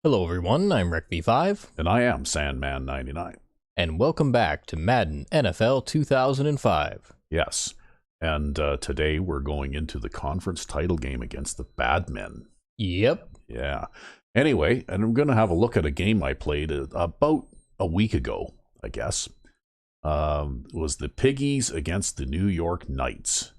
Hello everyone, I'm RecV5, And I am Sandman99. and welcome back to Madden NFL 2005. Yes. And today we're going into the conference title game against the Badmen. Yep. Yeah. Anyway, and I'm going to have a look at a game I played about a week ago, I guess. It was the Piggies against the New York Knights.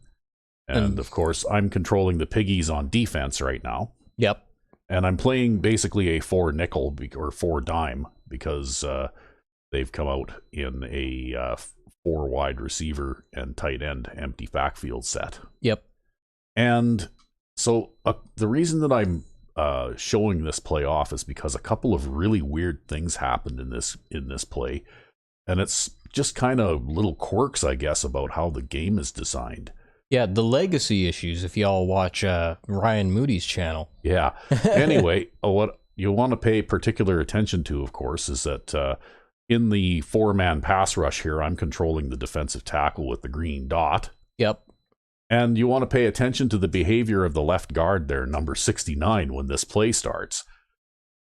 And of course, I'm controlling the Piggies on defense right now. Yep. And I'm playing basically a 4 nickel or 4 dime because they've come out in a 4 wide receiver and tight end empty backfield set. Yep. And so the reason that I'm showing this play off is because a couple of really weird things happened in this play, and it's just kind of little quirks, I guess, about how the game is designed. Yeah, the legacy issues, if y'all watch Ryan Moody's channel. Yeah. Anyway, what you want to pay particular attention to, of course, is that in the 4-man pass rush here, I'm controlling the defensive tackle with the green dot. Yep. And you want to pay attention to the behavior of the left guard there, number 69, when this play starts.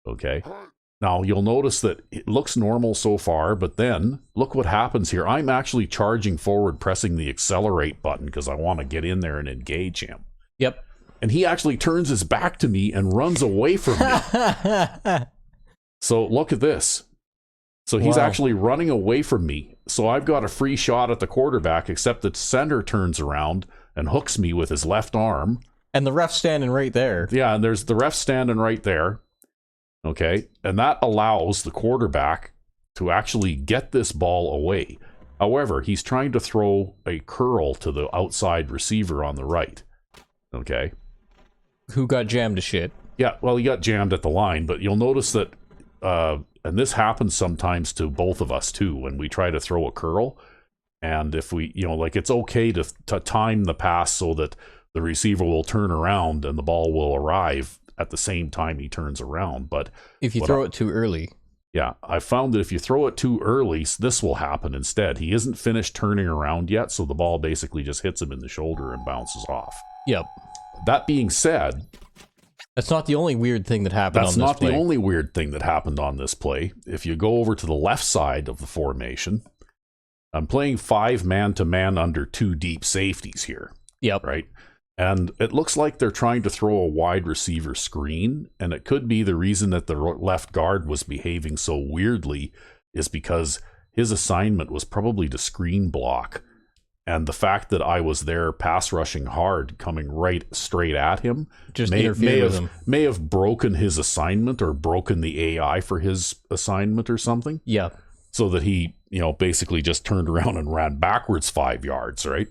Okay. Now, you'll notice that it looks normal so far, but then look what happens here. I'm actually charging forward, pressing the accelerate button because I want to get in there and engage him. Yep. And he actually turns his back to me and runs away from me. So look at this. So he's actually running away from me. So I've got a free shot at the quarterback, except that center turns around and hooks me with his left arm. And the ref's standing right there. Yeah, and there's the ref standing right there. Okay, and that allows the quarterback to actually get this ball away. However, he's trying to throw a curl to the outside receiver on the right. Okay. Who got jammed to shit. Yeah, well, he got jammed at the line, but you'll notice that, and this happens sometimes to both of us too, when we try to throw a curl. And if we, like it's okay to time the pass so that the receiver will turn around and the ball will arrive at the same time he turns around. But if you throw it too early. Yeah, I found that if you throw it too early, this will happen instead. He isn't finished turning around yet, so the ball basically just hits him in the shoulder and bounces off. Yep. That being said, that's not the only weird thing that happened on this play. That's not the only weird thing that happened on this play. If you go over to the left side of the formation, I'm playing 5 man-to-man under 2 deep safeties here. Yep. Right? And it looks like they're trying to throw a wide receiver screen, and it could be the reason that the left guard was behaving so weirdly is because his assignment was probably to screen block. And the fact that I was there pass rushing hard, coming right straight at him, just interfered with him. May have broken his assignment or broken the AI for his assignment or something. Yeah. So that he, basically just turned around and ran backwards 5 yards, right?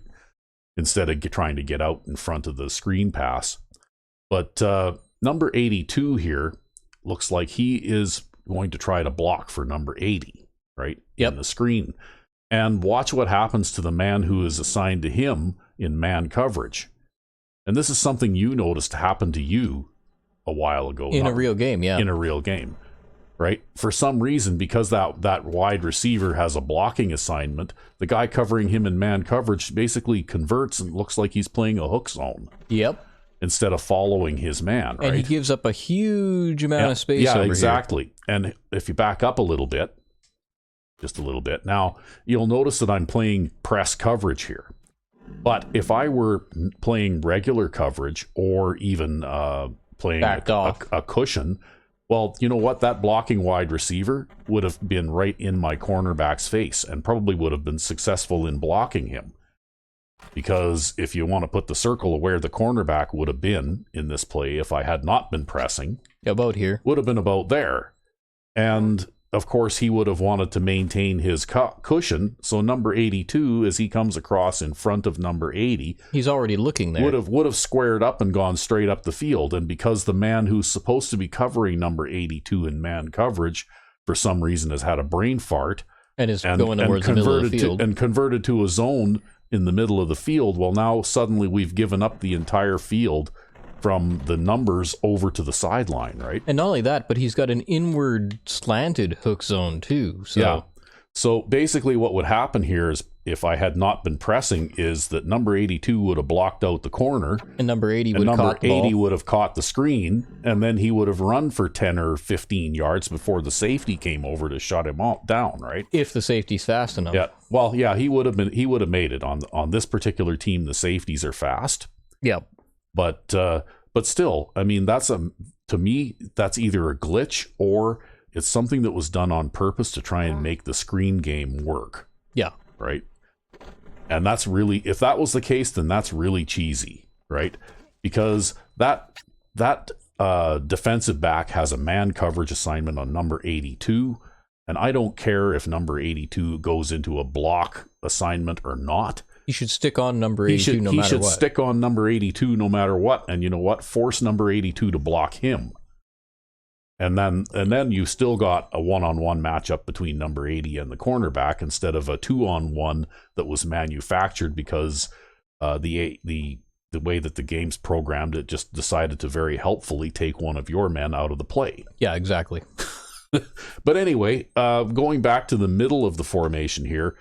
Instead of trying to get out in front of the screen pass. But number 82 here looks like he is going to try to block for number 80, right? Yep. In the screen. And watch what happens to the man who is assigned to him in man coverage. And this is something you noticed happen to you a while ago. In a real game, yeah. In a real game, right? For some reason, because that wide receiver has a blocking assignment, the guy covering him in man coverage basically converts and looks like he's playing a hook zone. Yep. Instead of following his man, right? And he gives up a huge amount of space over here. here. Yeah, exactly. And if you back up a little bit, just a little bit, now you'll notice that I'm playing press coverage here. But if I were playing regular coverage or even playing a cushion, well, you know what? That blocking wide receiver would have been right in my cornerback's face and probably would have been successful in blocking him. Because if you want to put the circle of where the cornerback would have been in this play, if I had not been pressing, about here, would have been about there. And of course, he would have wanted to maintain his cushion. So number 82, as he comes across in front of number 80, he's already looking there. Would have squared up and gone straight up the field. And because the man who's supposed to be covering number 82 in man coverage, for some reason, has had a brain fart and is going towards the middle of the field and converted to a zone in the middle of the field. Well, now suddenly we've given up the entire field from the numbers over to the sideline, right? And not only that, but he's got an inward slanted hook zone too. So. Yeah. So basically what would happen here is if I had not been pressing is that number 82 would have blocked out the corner. And number 80 And would have number caught the 80 ball. would have caught the screen, and then he would have run for 10 or 15 yards before the safety came over to shut him down, right? If the safety's fast enough. Yeah. Well, yeah, he would have made it on this particular team. The safeties are fast. Yeah. But still, I mean, to me, that's either a glitch or it's something that was done on purpose to try and make the screen game work. Yeah. Right. And that's really, if that was the case, then that's really cheesy, right? Because that defensive back has a man coverage assignment on number 82, and I don't care if number 82 goes into a block assignment or not. He should stick on number 82 no matter what. He should stick on number 82 no matter what, and you know what? Force number 82 to block him. And then you still got a one-on-one matchup between number 80 and the cornerback instead of a two-on-one that was manufactured because the way that the game's programmed, it just decided to very helpfully take one of your men out of the play. Yeah, exactly. But anyway, going back to the middle of the formation here,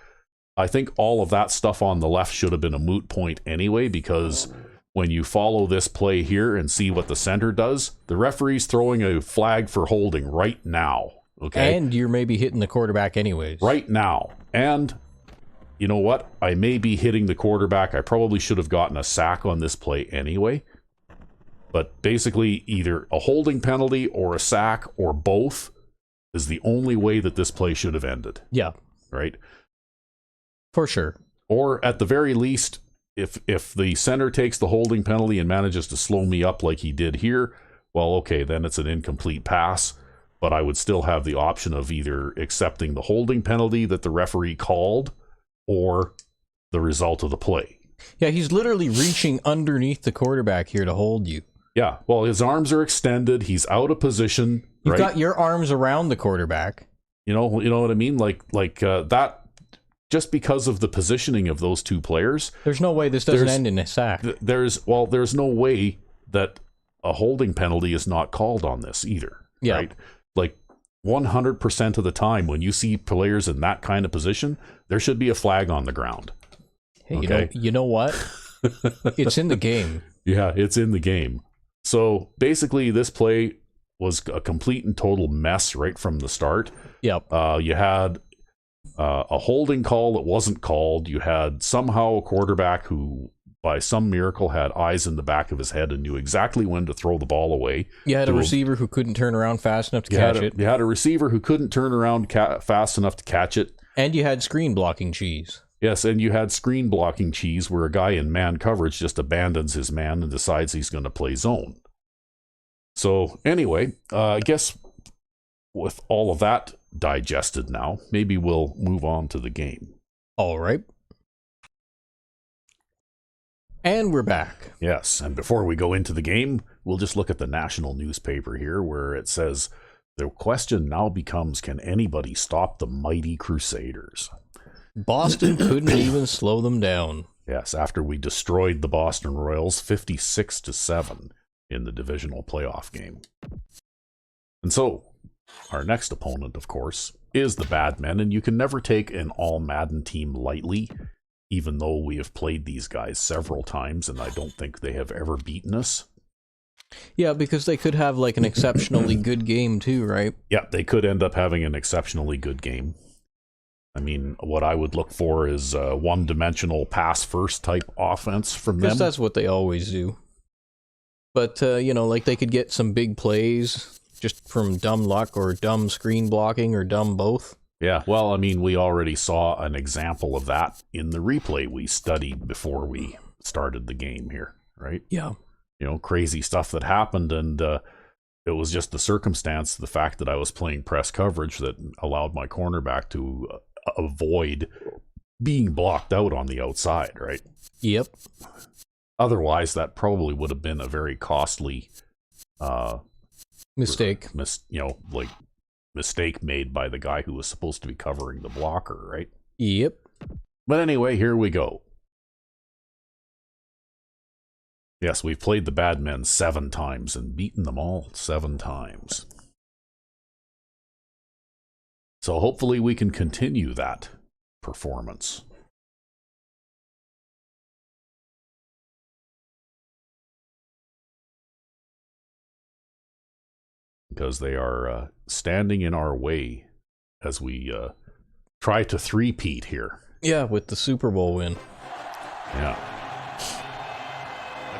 I think all of that stuff on the left should have been a moot point anyway, because when you follow this play here and see what the center does, the referee's throwing a flag for holding right now. Okay. And you're maybe hitting the quarterback anyways. Right now. And you know what? I may be hitting the quarterback. I probably should have gotten a sack on this play anyway. But basically, either a holding penalty or a sack or both is the only way that this play should have ended. Yeah. Right? For sure. Or at the very least, if the center takes the holding penalty and manages to slow me up like he did here, well, okay, then it's an incomplete pass. But I would still have the option of either accepting the holding penalty that the referee called or the result of the play. Yeah, he's literally reaching underneath the quarterback here to hold you. Yeah, well, his arms are extended. He's out of position. You've right? got your arms around the quarterback. You know what I mean? Like that. Just because of the positioning of those two players, there's no way this doesn't end in a sack. There's no way that a holding penalty is not called on this either. Yeah. Right? Like 100% of the time when you see players in that kind of position, there should be a flag on the ground. Hey, okay? you know what? It's in the game. Yeah, it's in the game. So basically, this play was a complete and total mess right from the start. Yep. You had a holding call that wasn't called. You had somehow a quarterback who, by some miracle, had eyes in the back of his head and knew exactly when to throw the ball away. You had a receiver who couldn't turn around fast enough to catch it. You had a receiver who couldn't turn around fast enough to catch it. And you had screen blocking cheese. Yes, and you had screen blocking cheese where a guy in man coverage just abandons his man and decides he's going to play zone. So anyway, I guess with all of that digested now, maybe we'll move on to the game. All right. And we're back. Yes, and before we go into the game, we'll just look at the national newspaper here where it says, the question now becomes, can anybody stop the mighty Crusaders? Boston couldn't even slow them down. Yes, after we destroyed the Boston Royals 56-7 in the divisional playoff game. And so, our next opponent, of course, is the Badmen, and you can never take an all-Madden team lightly, even though we have played these guys several times, and I don't think they have ever beaten us. Yeah, because they could have like an exceptionally good game too, right? Yeah, they could end up having an exceptionally good game. I mean, what I would look for is a one-dimensional pass-first type offense from them. Because that's what they always do. But, like they could get some big plays just from dumb luck or dumb screen blocking or dumb both. Yeah, well, I mean, we already saw an example of that in the replay we studied before we started the game here, right? Yeah. Crazy stuff that happened, and it was just the circumstance, the fact that I was playing press coverage that allowed my cornerback to avoid being blocked out on the outside, right? Yep. Otherwise, that probably would have been a very costly mistake. Mistake made by the guy who was supposed to be covering the blocker, right? Yep. But anyway, here we go. Yes, we've played the Badmen 7 times and beaten them all 7 times. So hopefully we can continue that performance. because they are standing in our way as we try to three-peat here. Yeah, with the Super Bowl win. Yeah.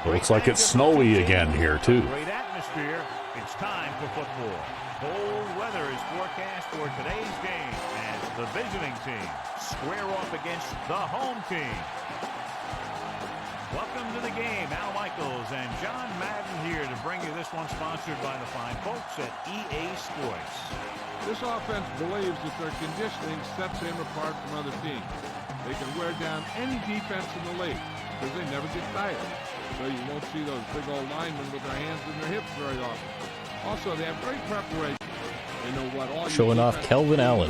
It looks like it's snowy again here, too. Great atmosphere. It's time for football. Cold weather is forecast for today's game as the visiting team square off against the home team. Welcome to the game. Al Michaels and John Madden here to bring you this one, sponsored by the fine folks at EA Sports. This offense believes that their conditioning sets them apart from other teams. They can wear down any defense in the league because they never get tired. So you won't see those big old linemen with their hands in their hips very often. Also, they have great preparation. They know what all showing off Kelvin Allen.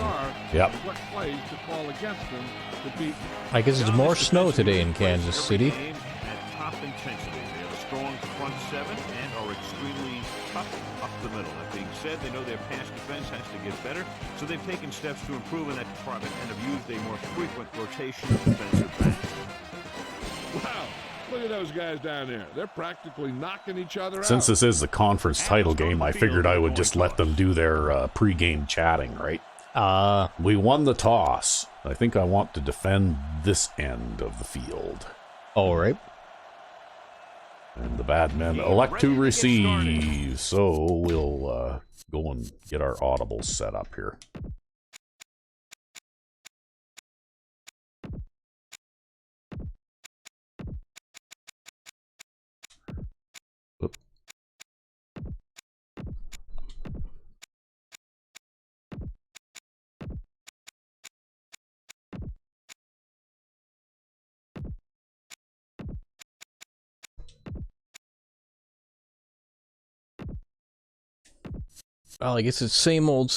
Yep. What plays to call against them to beat. I guess it's more snow today in Kansas City. At top intensity. They have a strong front seven and are extremely tough up the middle. That being said, they know their pass defense has to get better, so they've taken steps to improve in that department and have used a more frequent rotation of defensive backs. Wow. Look at those guys down there. They're practically knocking each other out. Since this is the conference title game, I figured I would just let them do their pre-game chatting, right? We won the toss. I think I want to defend this end of the field. All right. And the Badmen elect to receive. So we'll go and get our audibles set up here. Oop. Well, I guess it's same old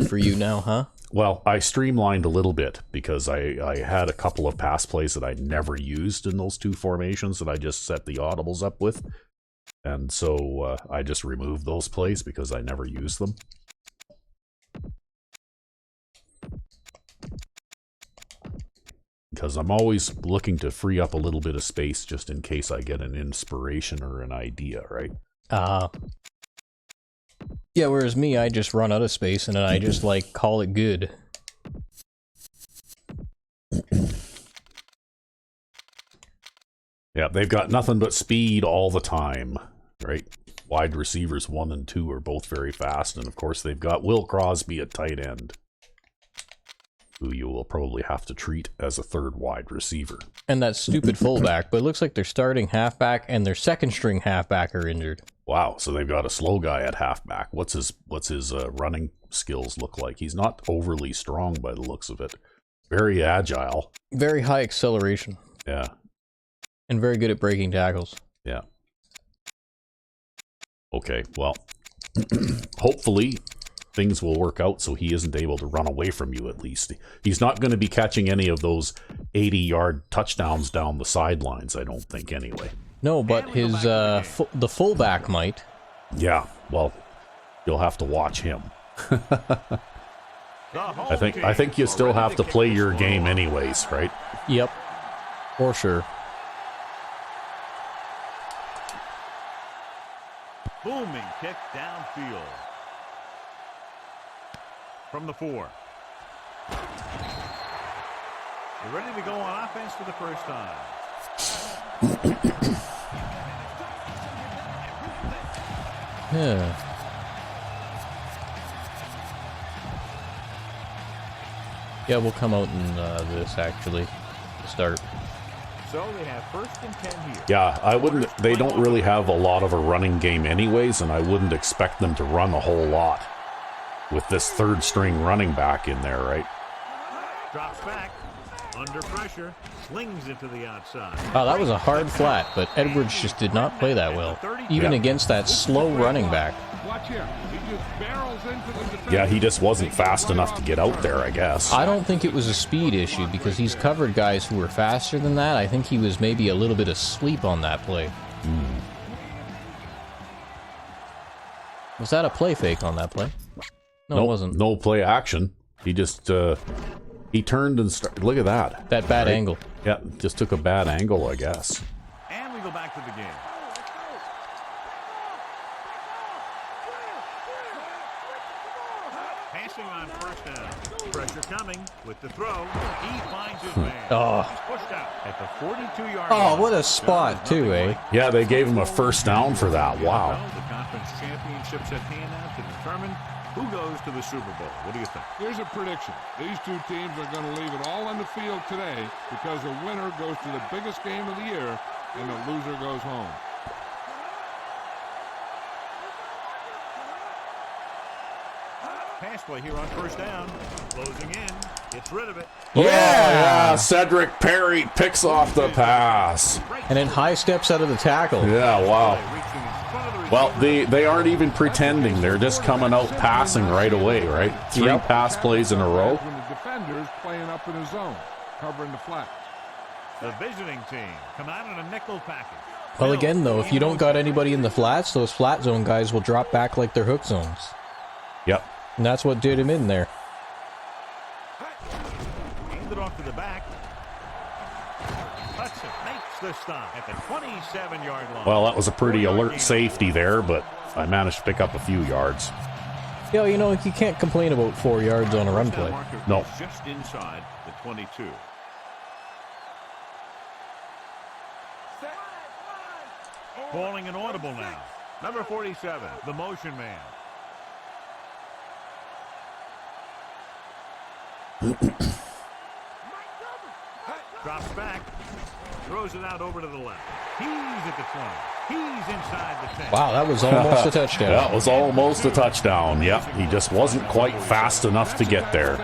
for you now, huh? Well, I streamlined a little bit because I had a couple of pass plays that I never used in those two formations that I just set the audibles up with. And so I just removed those plays because I never used them. Because I'm always looking to free up a little bit of space just in case I get an inspiration or an idea, right? Yeah, whereas me, I just run out of space and then I just, like, call it good. Yeah, they've got nothing but speed all the time, right? Wide receivers 1 and 2 are both very fast, and of course they've got Will Crosby at tight end, who you will probably have to treat as a third wide receiver. And that stupid fullback, but it looks like their starting halfback and their second string halfback are injured. Wow, so they've got a slow guy at halfback. What's his running skills look like? He's not overly strong by the looks of it. Very agile. Very high acceleration. Yeah. And very good at breaking tackles. Yeah. Okay, well, hopefully things will work out so he isn't able to run away from you at least. He's not going to be catching any of those 80-yard touchdowns down the sidelines, I don't think, anyway. No, but his the fullback might. Yeah, well, you'll have to watch him. I think you still have to play your game anyways, right? Yep, for sure. Booming kick downfield. From the 4. They're ready to go on offense for the first time. Yeah. Yeah, we'll come out in this actually to start. So they have 1st and 10 here. Yeah, I wouldn't. They don't really have a lot of a running game anyways, and I wouldn't expect them to run a whole lot with this third string running back in there, right? Drops back. Under pressure, slings it to the outside. Oh, that was a hard flat, but Edwards just did not play that well, even against that slow running back. Watch here. He just barrels into the defense. Yeah, he just wasn't fast enough to get out there, I guess. I don't think it was a speed issue because he's covered guys who were faster than that. I think he was maybe a little bit asleep on that play. Was that a play fake on that play? No, it wasn't. No play action. He just he turned and started. Look at that. That bad angle. Yeah, just took a bad angle, I guess. And we go back to the game. Passing on first down. Pressure coming with the throw. He finds his man. Oh. He's pushed out at the 42-yard Oh, line. what a spot, too, eh? Yeah, they gave him a first down for that. Wow. The conference championships at hand now to determine who goes to the Super Bowl. What do you think? Here's a prediction. These two teams are going to leave it all on the field today because the winner goes to the biggest game of the year and the loser goes home. Pass play here on first down. Closing in. Gets rid of it. Yeah, Cedric Perry picks off the pass. And then high steps out of the tackle. Yeah, wow. Reaching in front of the Well, they aren't even pretending. They're just coming out passing right away, right? Three Yep. pass plays in a row. When the defender's playing up in his zone, covering the flat. The visiting team come out in a nickel package. Well, again, though, if you don't got anybody in the flats, those flat zone guys will drop back like they're hook zones. Yep. And that's what did him in there. Handed off to the back. Hudson makes the stop at the 27-yard line. Well, that was a pretty alert safety there, but I managed to pick up a few yards. Yeah, you know, you can't complain about 4 yards on a run play. No. Is just inside the 22. Calling an audible now. Number 47, the motion man. Drops back. Throws it out over to the left. He's at the 20. He's inside the 10. Wow, that was almost a touchdown. That was almost a touchdown. Yep, he just wasn't quite fast enough to get there.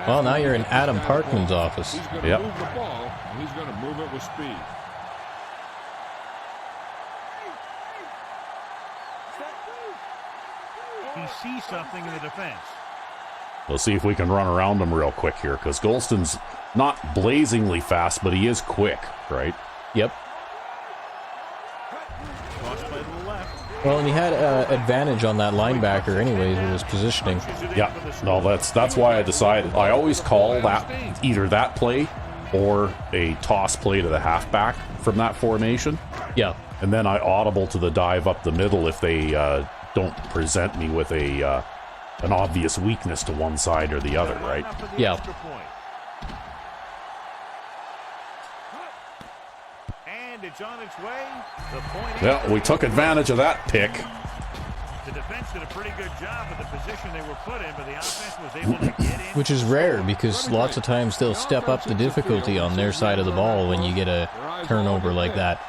Well, now you're in Adam Parkman's office. He's going to Yep. move the ball, and he's going to move it with speed. He sees something in the defense. We'll see if we can run around him real quick here, because Golston's not blazingly fast, but he is quick, right? Yep. Cross play to the left. Well, and he had advantage on that linebacker anyways with his positioning. Yeah, no, that's why I decided. I always call that either that play or a toss play to the halfback from that formation, Yeah. and then I audible to the dive up the middle if they don't present me with a an obvious weakness to one side or the other, right? Yeah. And it's on its way. The point Yeah, we took advantage of that pick. The defense did a pretty good job of the position they were put in, but the offense was able to get in. Which is rare because lots of times they'll step up the difficulty on their side of the ball when you get a turnover like that.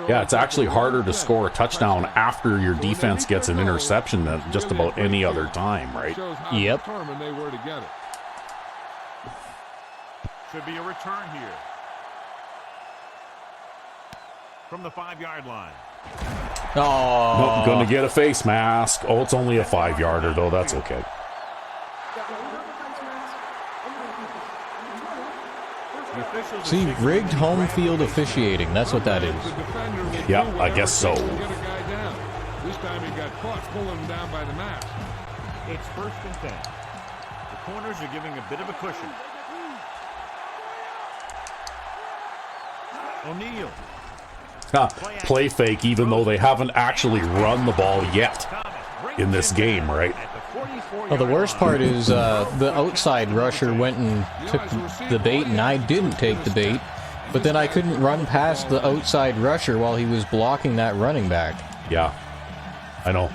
Yeah, it's actually harder to score a touchdown after your defense gets an interception than just about any other time, right? Yep. Determined they were to get it. Should be a return here. From the 5-yard line. Oh, Nope, gonna get a face mask. Oh, it's only a 5-yarder though. That's okay. The officials see, are rigged home field officiating. That's what that is. The defender will Yeah, do I whatever guess so. it takes to get a guy down. This time he got caught pulling him down by the mask. It's 1st and 10. The corners are giving a bit of a cushion. O'Neal. Play fake, even though they haven't actually run the ball yet in this game, right? Well, the worst part is the outside rusher went and took the bait, and I didn't take the bait. But then I couldn't run past the outside rusher while he was blocking that running back. Yeah, I know.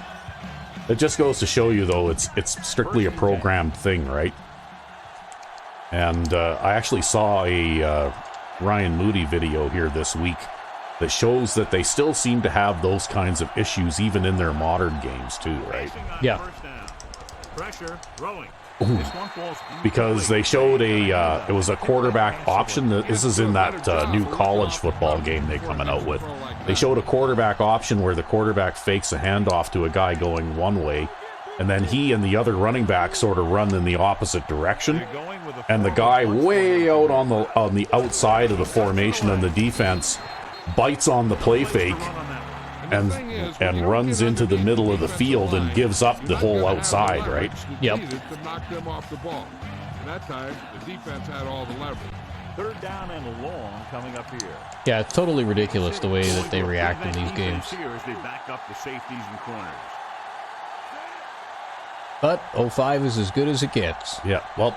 It just goes to show you, though, it's strictly a programmed thing, right? And I actually saw a Ryan Moody video here this week that shows that they still seem to have those kinds of issues even in their modern games too, right? Yeah. Pressure, throwing. Because they showed it was a quarterback option. This is in that new college football game they're coming out with. They showed a quarterback option where the quarterback fakes a handoff to a guy going one way, and then he and the other running back sort of run in the opposite direction, and the guy way out on the outside of the formation and the defense bites on the play fake and runs into the middle of the field and gives up the whole outside, right? Yep. To knock them off the ball. And that time, the defense had all the leverage. 3rd down and long coming up here. Yeah, it's totally ridiculous the way that they react in these games. Here as they back up the safeties and corners. But 05 is as good as it gets. Yeah, well,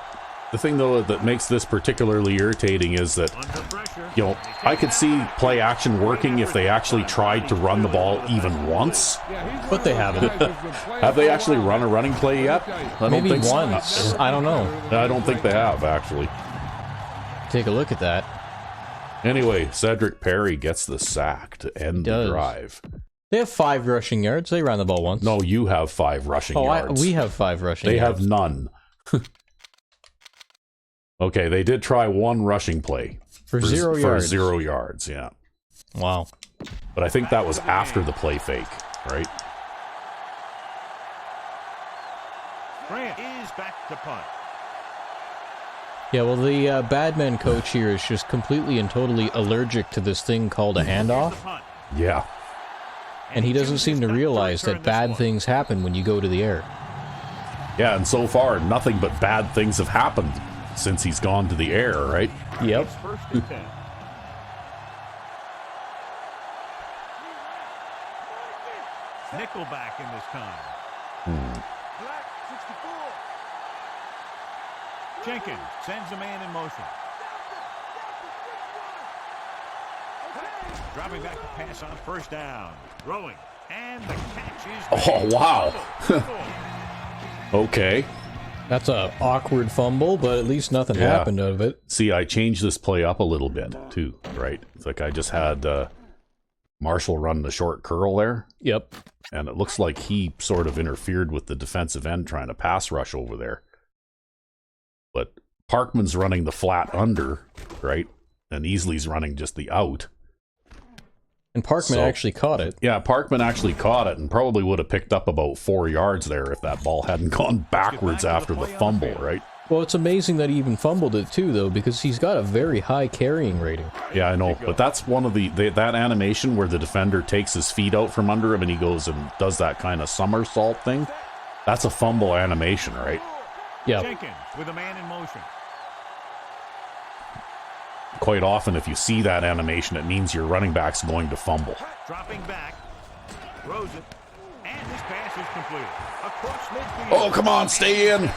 the thing, though, that makes this particularly irritating is that, you know, I could see play action working if they actually tried to run the ball even once. But they haven't. Have they actually run a running play yet? I don't Maybe think so. once. I don't know. I don't think they have, actually. Take a look at that. Anyway, Cedric Perry gets the sack to end the drive. They have 5 rushing yards. They ran the ball once. No, you have 5 rushing yards. We have 5 rushing They yards. have none. Okay, they did try 1 rushing play. For 0 yards. For 0 yards, yeah. Wow. But I think that was after the play fake, right? Grant is back to punt. Yeah, well, the Badmen coach here is just completely and totally allergic to this thing called a handoff. Yeah. And he doesn't seem to realize that bad things happen when you go to the air. Yeah, and so far, nothing but bad things have happened since he's gone to the air, right? Yep. First and 10. Nickelback in this time. Jenkins sends a man in motion. Dropping back to pass on first down. Throwing. And the catch is... Oh, wow. Okay. That's a awkward fumble, but at least nothing Yeah. happened out of it. See, I changed this play up a little bit, too, right? It's like I just had Marshall run the short curl there, Yep. and it looks like he sort of interfered with the defensive end trying to pass rush over there. But Parkman's running the flat under, right? And Easley's running just the out. And Parkman actually caught it. Yeah, Parkman actually caught it and probably would have picked up about 4 yards there if that ball hadn't gone backwards after the fumble, right? Well, it's amazing that he even fumbled it too, though, because he's got a very high carrying rating. Yeah, I know, but that's one of that animation where the defender takes his feet out from under him and he goes and does that kind of somersault thing. That's a fumble animation, right? Yeah. Jenkins with a man in motion. Quite often, if you see that animation, it means your running back's going to fumble. Dropping back. Throws it. And this pass is completed. Across midfield. Oh, come on, stay in!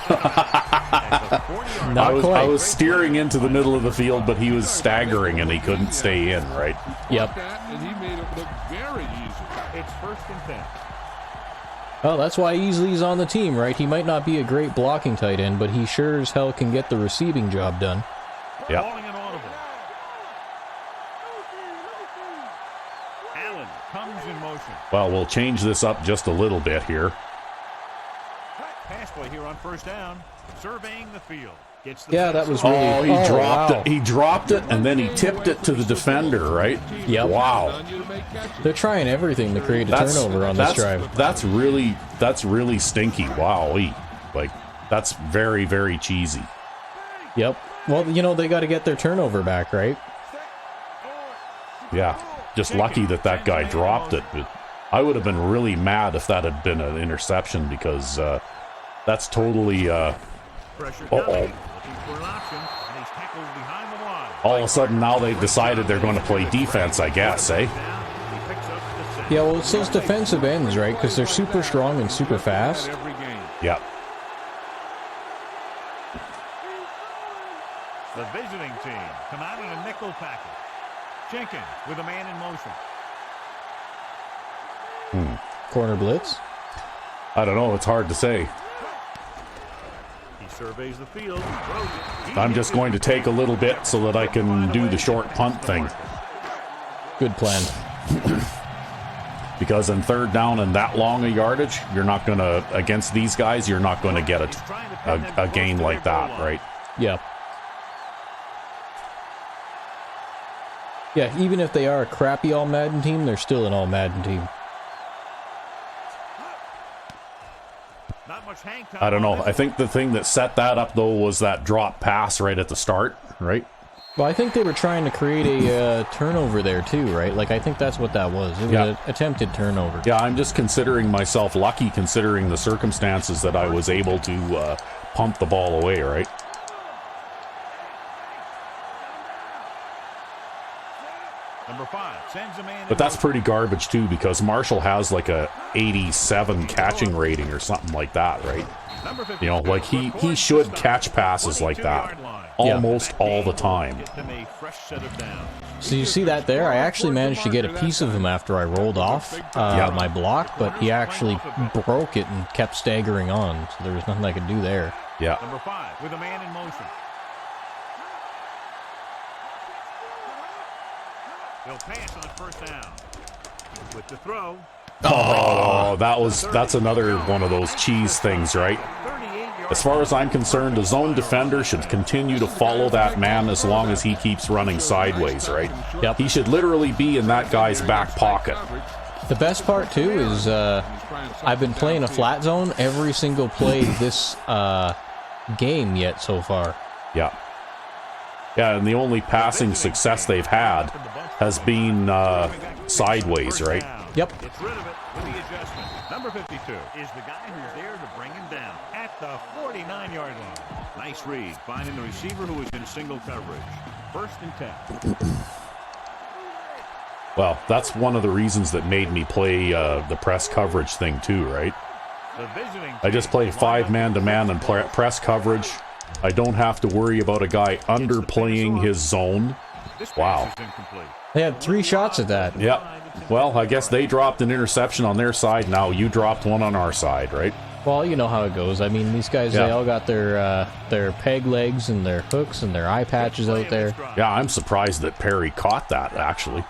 I was steering into the middle of the field, but he was staggering and he couldn't stay in, right? Yep. And he made it look very easy. It's first and 10. Well, that's why Easley's on the team, right? He might not be a great blocking tight end, but he sure as hell can get the receiving job done. Yeah. Calling an audible. Allen comes in motion. Well, we'll change this up just a little bit here. Pass play here on first down. Surveying the field. Gets the Yeah, that was really... Oh, he dropped wow. it. He dropped it, and then he tipped it to the defender, right? Yep. Wow. They're trying everything to create a turnover on this drive. That's really stinky. Wowee. Like, that's very, very cheesy. Yep. Well, you know, they got to get their turnover back, right? Yeah. Just lucky that guy dropped it. But I would have been really mad if that had been an interception because that's totally... pressure Uh-oh. coming. Looking for an option, and he's tackled behind the line. All of a sudden, now they've decided they're going to play defense, I guess, eh? He picks up the sack. Yeah, well, it's those defensive ends, right? Because they're super strong and super fast. Every game. Yep. The visiting team come out in a nickel package. Jenkins with a man in motion. Corner blitz. I don't know. It's hard to say. He surveys the field. Throws it. I'm just going to take a little bit so that I can do the short punt thing. Good plan. Because in third down and that long a yardage, you're not going to, against these guys, you're not going to get a gain like that, right? Yeah. Yeah, even if they are a crappy all-Madden team, they're still an all-Madden team. Not much hang time I don't know. on this I think the thing that set that up, though, was that drop pass right at the start, right? Well, I think they were trying to create a turnover there, too, right? Like, I think that's what that was. It was Yeah. an attempted turnover. Yeah, I'm just considering myself lucky considering the circumstances that I was able to punt the ball away, right? The Number 5 sends a man. But that's pretty garbage too, because Marshall has like a 87 catching rating or something like that, right? You know, like he should catch passes like that almost all the time. So you see that there? I actually managed to get a piece of him after I rolled off my block, but he actually broke it and kept staggering on, so there was nothing I could do there. Yeah. Number 5 with a man in motion. They'll pass on first down. With the throw. Oh, that's another one of those cheese things, right? As far as I'm concerned, the zone defender should continue to follow that man as long as he keeps running sideways, right? Yep. He should literally be in that guy's back pocket. The best part, too, is I've been playing a flat zone every single play this game yet so far. Yeah. Yeah, and the only passing success they've had has been sideways, right? Yep. It's rid of it with the adjustment. Number 52 is the guy who's there to bring him down at the 49-yard line. Nice read, finding the receiver who was in single coverage. First and 10. Well, that's one of the reasons that made me play the press coverage thing too, right? I just play 5 man-to-man and press coverage. I don't have to worry about a guy underplaying his zone. Wow. They had 3 shots at that. Yep. Well, I guess they dropped an interception on their side. Now you dropped one on our side, right? Well, you know how it goes. I mean, these guys, they all got their peg legs and their hooks and their eye patches out there. Yeah, I'm surprised that Perry caught that, actually.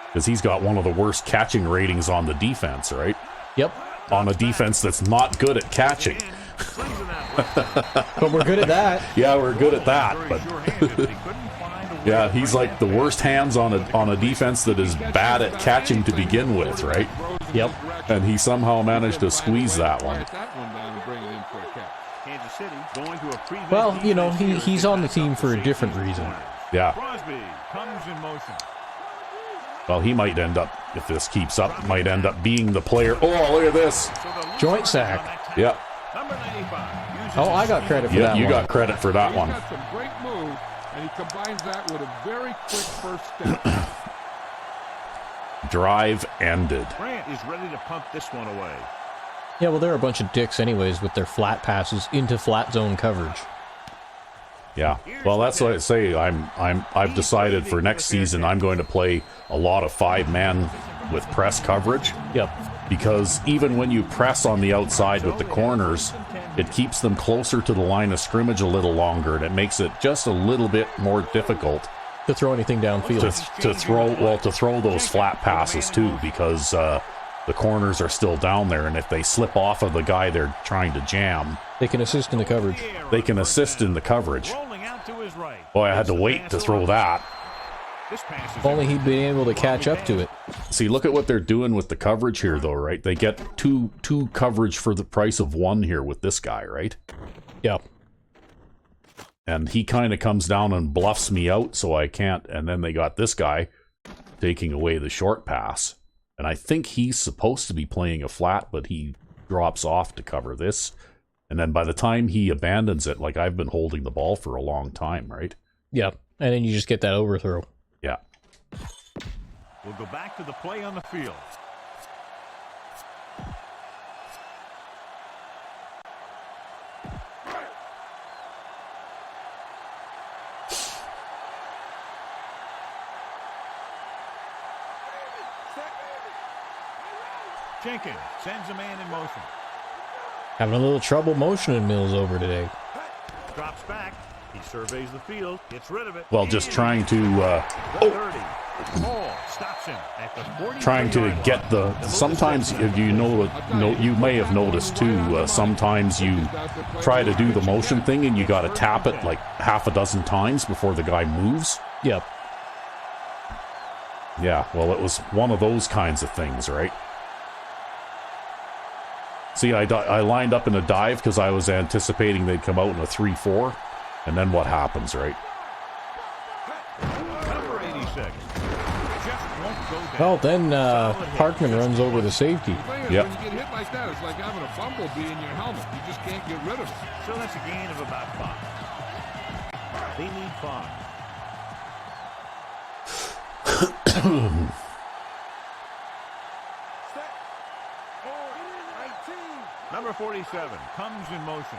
Because he's got one of the worst catching ratings on the defense, right? Yep. On a defense that's not good at catching. But we're good at that. Yeah, we're good at that. But yeah, he's like the worst hands on a defense that is bad at catching to begin with, right? Yep. And he somehow managed to squeeze that one. Well, you know, he's on the team for a different reason. Yeah. Crosby comes in motion. Well, he might end up, if this keeps up, might end up being the player. Oh, look at this. Joint sack. Yeah. Oh, I got credit for that one. You got credit for that one. He's got some great moves, and he combines that with a very quick first step. Drive ended. Grant is ready to pump this one away. Yeah, well, they're a bunch of dicks anyways with their flat passes into flat zone coverage. Yeah. Well, that's what I say. I've decided for next season I'm going to play a lot of 5-man with press coverage. Yep. Because even when you press on the outside with the corners, it keeps them closer to the line of scrimmage a little longer, and it makes it just a little bit more difficult to throw anything downfield. To throw those flat passes too, because the corners are still down there, and if they slip off of the guy they're trying to jam, they can assist in the coverage. They can assist in the coverage. Boy, I had to wait to throw that. If only he'd been able to catch up to it. See, look at what they're doing with the coverage here, though, right? They get two coverage for the price of 1 here with this guy, right? Yep. And he kind of comes down and bluffs me out, so I can't. And then they got this guy taking away the short pass. And I think he's supposed to be playing a flat, but he drops off to cover this. And then by the time he abandons it, like I've been holding the ball for a long time, right? Yep. And then you just get that overthrow. Yeah. We'll go back to the play on the field. Jenkins sends a man in motion. Having a little trouble motioning Mills over today. Drops back. He surveys the field, gets rid of it. Well, just trying to trying to get the. Sometimes you may have noticed too. Sometimes you try to do the motion thing and you got to tap it like half a dozen times before the guy moves. Yep. Yeah. Well, it was one of those kinds of things, right? See, I lined up in a dive because I was anticipating they'd come out in a 3-4. And then what happens, right? Number 86. Well, then Parkman runs over the safety. Yep. When you get hit like that, it's like having a bumblebee in your helmet. You just can't get rid of it. So that's a gain of about 5. They need 5. Number 47 comes in motion.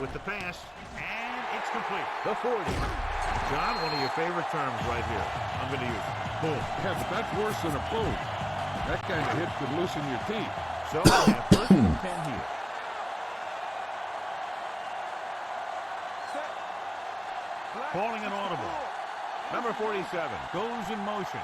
With the pass, and it's complete. The 40. John, one of your favorite terms right here. I'm going to use it. Boom. Yeah, but that's worse than a boom. That kind of hit could loosen your teeth. So we have first and 10 here. Calling an audible. Number 47 goes in motion.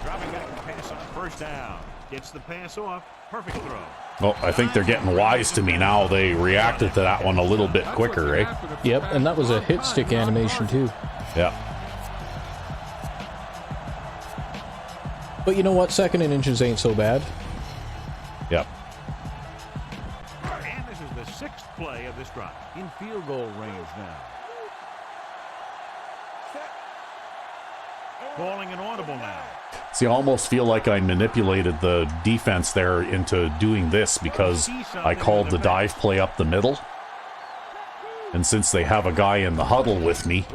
Dropping back to pass on first down. Gets the pass off. Perfect throw. Oh, I think they're getting wise to me now. They reacted to that one a little bit quicker, eh? Yep, and that was a hit stick animation too. Yeah. But you know what? 2nd and inches ain't so bad. Yep. And this is the 6th play of this drive. In field goal range now. Calling an audible now. See, I almost feel like I manipulated the defense there into doing this because I called the dive play up the middle. And since they have a guy in the huddle with me,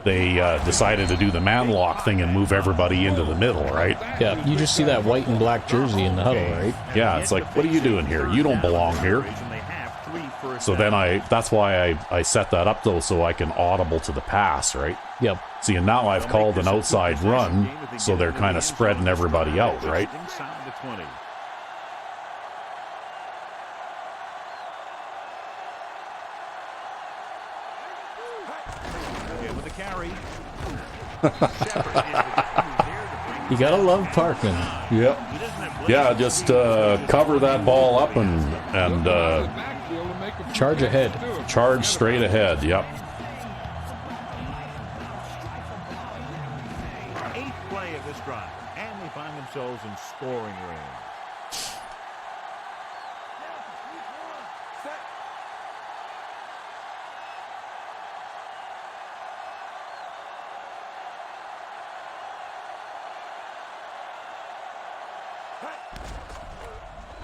they decided to do the man lock thing and move everybody into the middle, right? Yeah, you just see that white and black jersey in the huddle, right? Yeah, it's like, what are you doing here? You don't belong here. So then that's why I set that up, though, so I can audible to the pass, right? Yep. See, and now I've called an outside run, so they're kind of spreading everybody out, right? Inside the 20. Again with the carry. You gotta love Parkman. Yep. Yeah, just cover that ball up and Charge ahead. charge straight ahead. Yep. 8th play of this drive, and they find themselves in scoring range.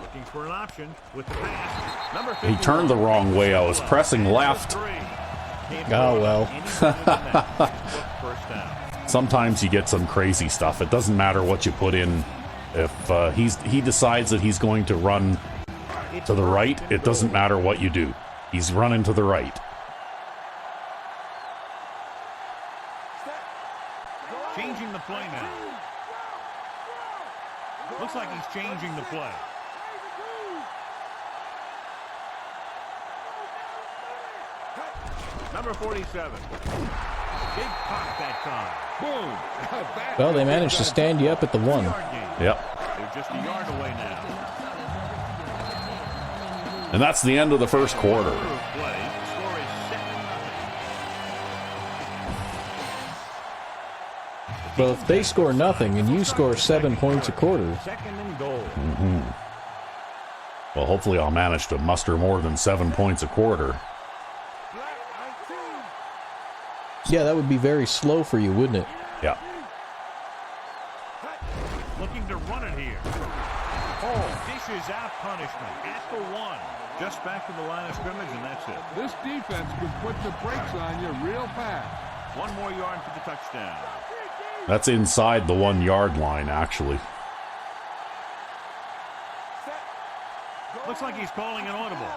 Looking for an option with the pass. Number 51. He turned the wrong way. I was pressing left. Oh, well. First down. Sometimes you get some crazy stuff. It doesn't matter what you put in. If he decides that he's going to run to the right, it doesn't matter what you do. He's running to the right. Changing the play now. Looks like he's changing the play. Number 47. Big pop that time. Boom. Well, they managed to stand you up at the 1. Yep. They're just a yard away now. And that's the end of the first quarter. Play. Score is 7-0. Well, if they score nothing and you score 7 points a quarter, 2nd and goal. Well, hopefully I'll manage to muster more than 7 points a quarter. yeah, that would be very slow for you, wouldn't it? Yeah. Looking to run it here. Oh, dishes out punishment at the 1. Just back to the line of scrimmage, and that's it. This defense could put the brakes on you real fast. 1 more yard for the touchdown. That's inside the 1 yard line, actually. Looks like he's calling an audible.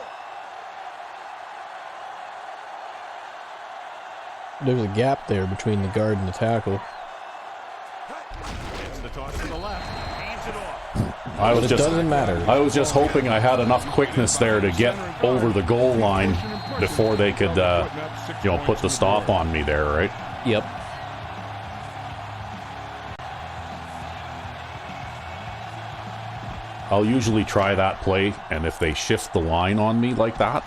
There's a gap there between the guard and the tackle. Gets the toss to the left. Hands it off. I was But it doesn't matter. I was just hoping I had enough quickness there to get over the goal line before they could, put the stop on me there, right? Yep. I'll usually try that play, and if they shift the line on me like that,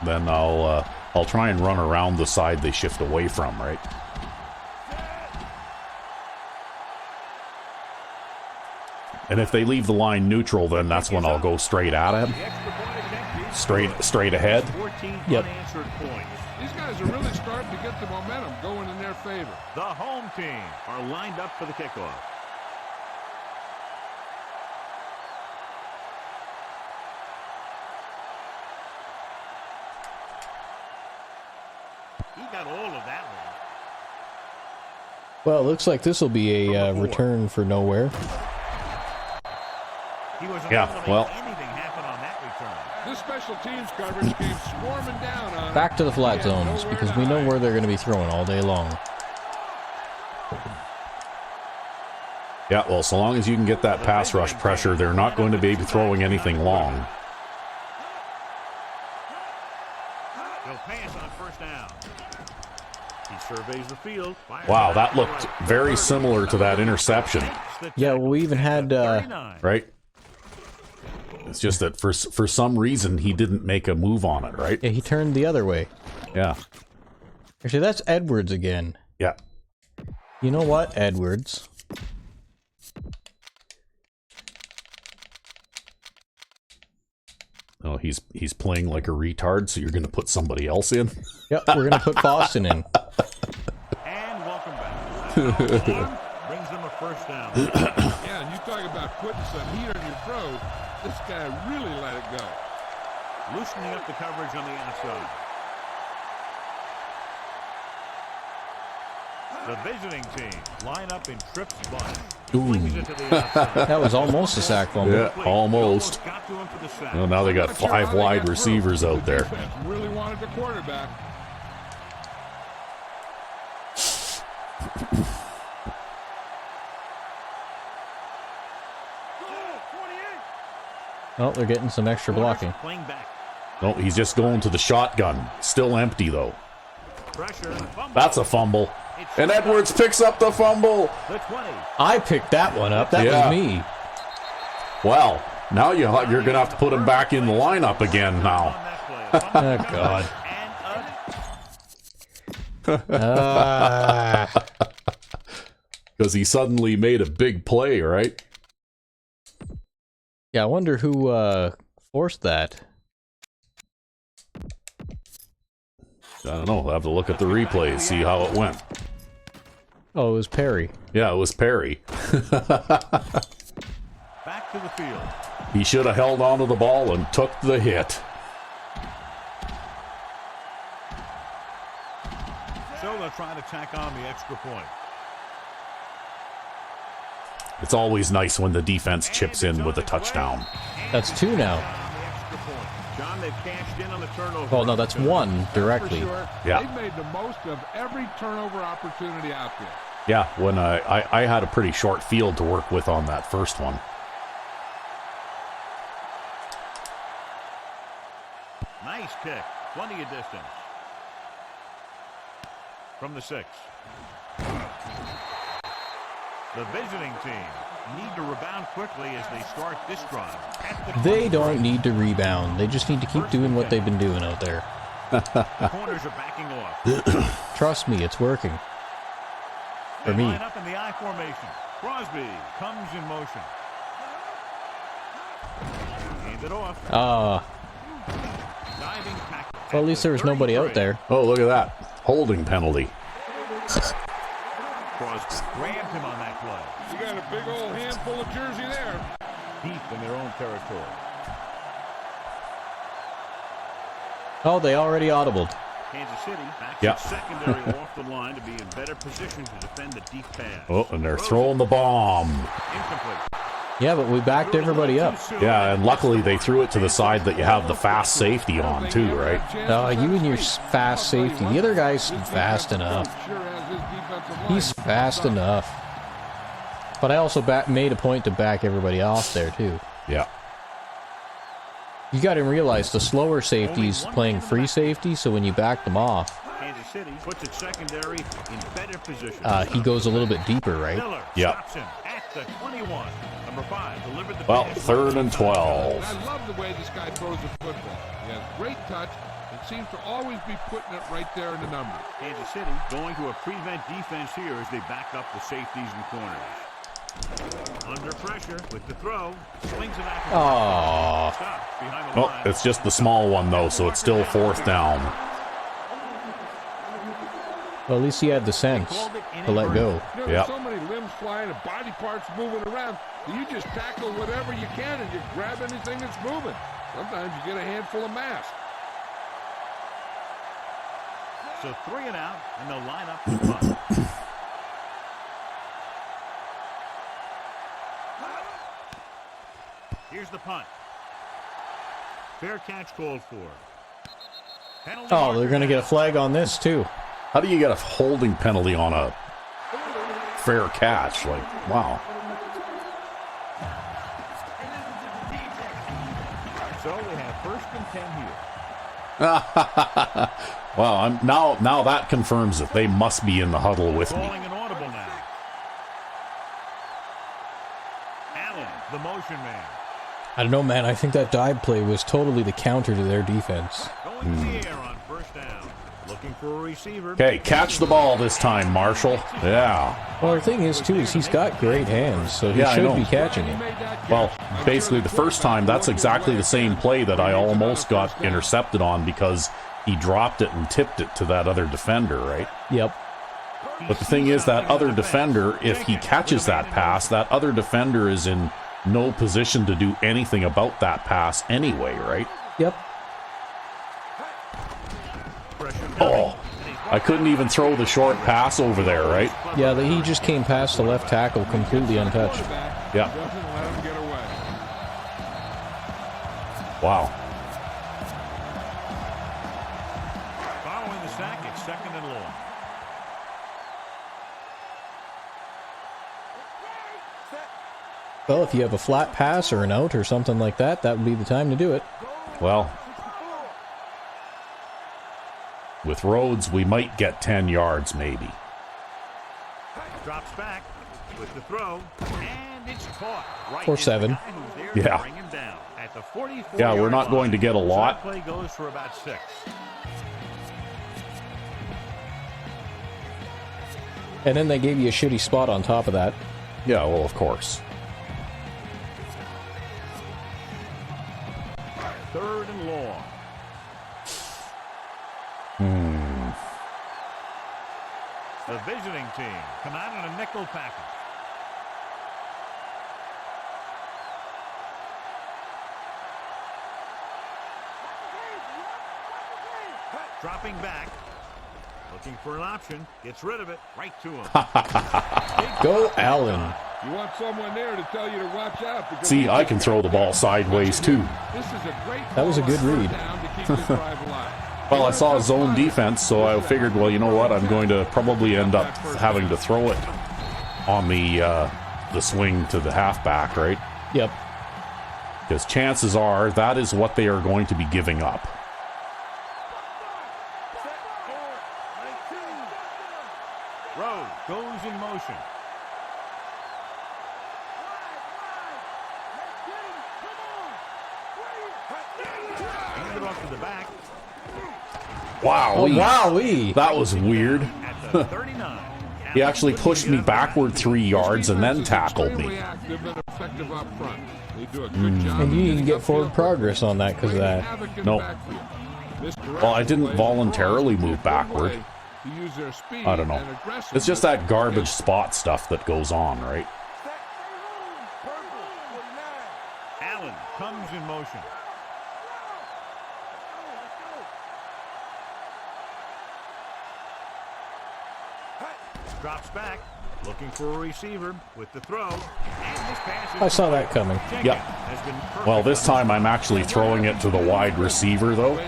then I'll try and run around the side they shift away from, right? And if they leave the line neutral, then that's when I'll go straight at him. Straight ahead. 14 Yep. unanswered points. These guys are really starting to get got the momentum going in their favor. The home team are lined up for the kickoff. He got all of that one. Well, it looks like this will be a return for nowhere. He was anything happen on that return. This special teams coverage came swarming down on Back to the flat He had zones, nowhere because to we know hide. where they're going to be throwing all day long. Yeah, well, so long as you can get that pass rush pressure, they're not going to be throwing anything long. He'll pass on first down. He surveys the field. Wow, that looked very similar to that interception, Yeah, well, we even had, right? It's just that for some reason he didn't make a move on it, right? yeah, he turned the other way. Yeah. Actually, that's Edwards again. Yeah. You know what, Edwards? Oh, he's playing like a retard, so you're going to put somebody else in? Yep, we're going to put Boston in. And welcome back. Brings them a first down. Yeah, and you talk about putting some heat on your throat. This guy really let it go. Loosening up the coverage on the outside. The visiting team line up in trips bunch. Swings it to the outside. That was almost a sack fumble. Yeah, almost. Got to him for the sack. Well, now they got Not sure 5 how they wide got through. receivers out The there. defense really wanted the quarterback. Oh, they're getting some extra blocking. Playing back. No, he's just going to the shotgun. Still empty, though. Pressure. Fumble. That's a fumble. And Edwards picks up the fumble. The 20. I picked that one up. That Yeah. was me. Well, now you're going to have to put him back in the lineup again On now. that play. A fumble Oh, God. and Because he suddenly made a big play, right? Yeah, I wonder who forced that. I don't know. I'll have to look at the replays, see how it went. Oh, it was Perry. Yeah, it was Perry. back to the field. He should have held onto the ball and took the hit. So they'll try to tack on the extra point. It's always nice when the defense chips in with a touchdown. That's 2 now. On the extra point. John, they've cashed in on the turnover. Oh, no, that's 1 directly. For sure. Yeah. They've made the most of every turnover opportunity out there. Yeah, when I had a pretty short field to work with on that first one. Nice kick. Plenty of distance. From the 6. The visiting team need to rebound quickly as they start this drive. They don't need to rebound. They just need to keep doing what they've been doing out there. The corners are backing off. Trust me, it's working. For They me. line up in the I formation. Crosby comes in motion. Hand it off. Diving tackle. Well, at least there was nobody out there. Oh, look at that. Holding penalty. Crosby grabbed him on that play. You got a big old handful of jersey there. Deep in their own territory. Oh, they already audibled. Kansas City backs Yeah. its secondary off the line to be in better position to defend the deep pass. Oh, and they're throwing the bomb. Incomplete. Yeah, but we backed everybody up. Yeah, and luckily they threw it to the side that you have the fast safety on too, right? You and your fast safety. The other guy's fast enough. He's fast enough. But I also made a point to back everybody off there, too. Yeah. You got to realize the slower safety's playing free safety, so when you back them off, Kansas City puts its secondary in better position. he goes a little bit deeper, right? Miller Yeah. stops him at the 21. Number 5 delivered the Well, pass. 3rd and 12. I love the way this guy throws the football. He has great touch and seems to always be putting it right there in the numbers. Kansas City going to a prevent defense here as they back up the safeties and corners. Under pressure with the throw. Swings it out. Aww. Stops behind the Oh, line. it's just the small one though, so it's still 4th down. Well, at least he had the sense to let go. You know, there's so many limbs flying and body parts moving around that you just tackle whatever you can and you grab anything that's moving. Sometimes you get a handful of mass. So 3 and out, and they'll line up to punt. Here's the punt. Fair catch called for. Penalty Oh, they're going to get a flag on this, too. How do you get a holding penalty on a fair catch? Like, wow. So they have 1st and 10 here. Wow, now that confirms it. They must be in the huddle with me. Calling an audible now. Allen, the motion man. I don't know, man. I think that dive play was totally the counter to their defense. Going to the air on 1st down. Looking for a receiver. Okay, catch the ball this time, Marshall. Yeah. Well, the thing is, too, is he's got great hands, so he Yeah, I should know. be catching it. Well, basically the first time, that's exactly the same play that I almost got intercepted on because he dropped it and tipped it to that other defender, right? Yep. But the thing is, that other defender, if he catches that pass, that other defender is in no position to do anything about that pass anyway, right? Yep. Oh, I couldn't even throw the short pass over there, right? Yeah, he just came past the left tackle completely untouched. Yeah. Doesn't let him get away. Wow. Following the sack, it's 2nd and long. Well, if you have a flat pass or an out or something like that, that would be the time to do it. Well, with Rhodes, we might get 10 yards, maybe. Drops back with the throw, and it's caught. Right Or in the 7. guy who's there to Yeah. bring him down. At the 44 Yeah, we're yard not going line. to get a So lot. that play goes for about 6. And then they gave you a shitty spot on top of that. Yeah, well, of course. 3rd and long. The visiting team come out in a nickel package. Dropping back. Looking for an option. Gets rid of it. Right to him. Go, Allen. You want someone there to tell you to watch out. because See, I can throw the ball sideways, too. This is a great That was a good call on read. 3rd down to keep this drive alive. Well, I saw a zone defense, so I figured, well, you know what? I'm going to probably end up having to throw it on the swing to the halfback, right? Yep. Because chances are that is what they are going to be giving up. Rhodes goes in motion. Hand it off to the back. Wow. Oh, wowee. That was weird. At the 39. He actually pushed me backward 3 yards and then tackled me. Extremely active and effective up front. They do a good job. And you didn't get forward progress on that because of that. Nope. Well, I didn't voluntarily move backward. I don't know. It's just that garbage spot stuff that goes on, right? Allen comes in motion. Drops back, looking for a receiver with the throw. And this pass is I saw that coming. Jenkins Yeah. has been perfect Well, this on time I'm actually throwing it to the wide receiver, though.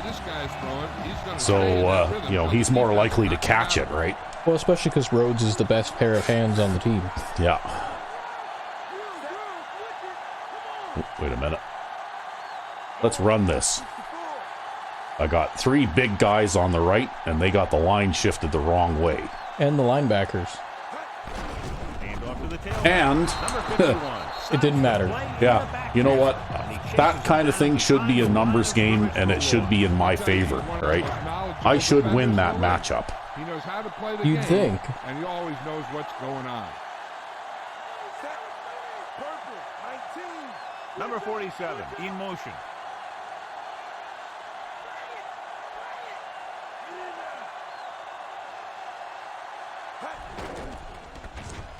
So, he's more likely to catch it, right? Well, especially because Rhodes is the best pair of hands on the team. Yeah. Oh, wait a minute. Let's run this. I got 3 big guys on the right, and they got the line shifted the wrong way. And the linebackers. Hand off to the tail. And, Number 51. It didn't matter. yeah, you know what? That kind of thing should be a numbers game, and it should be in my favor, right? I should win that matchup. He knows how to play the You'd game, think. and he always knows what's going on. Number 47 in motion.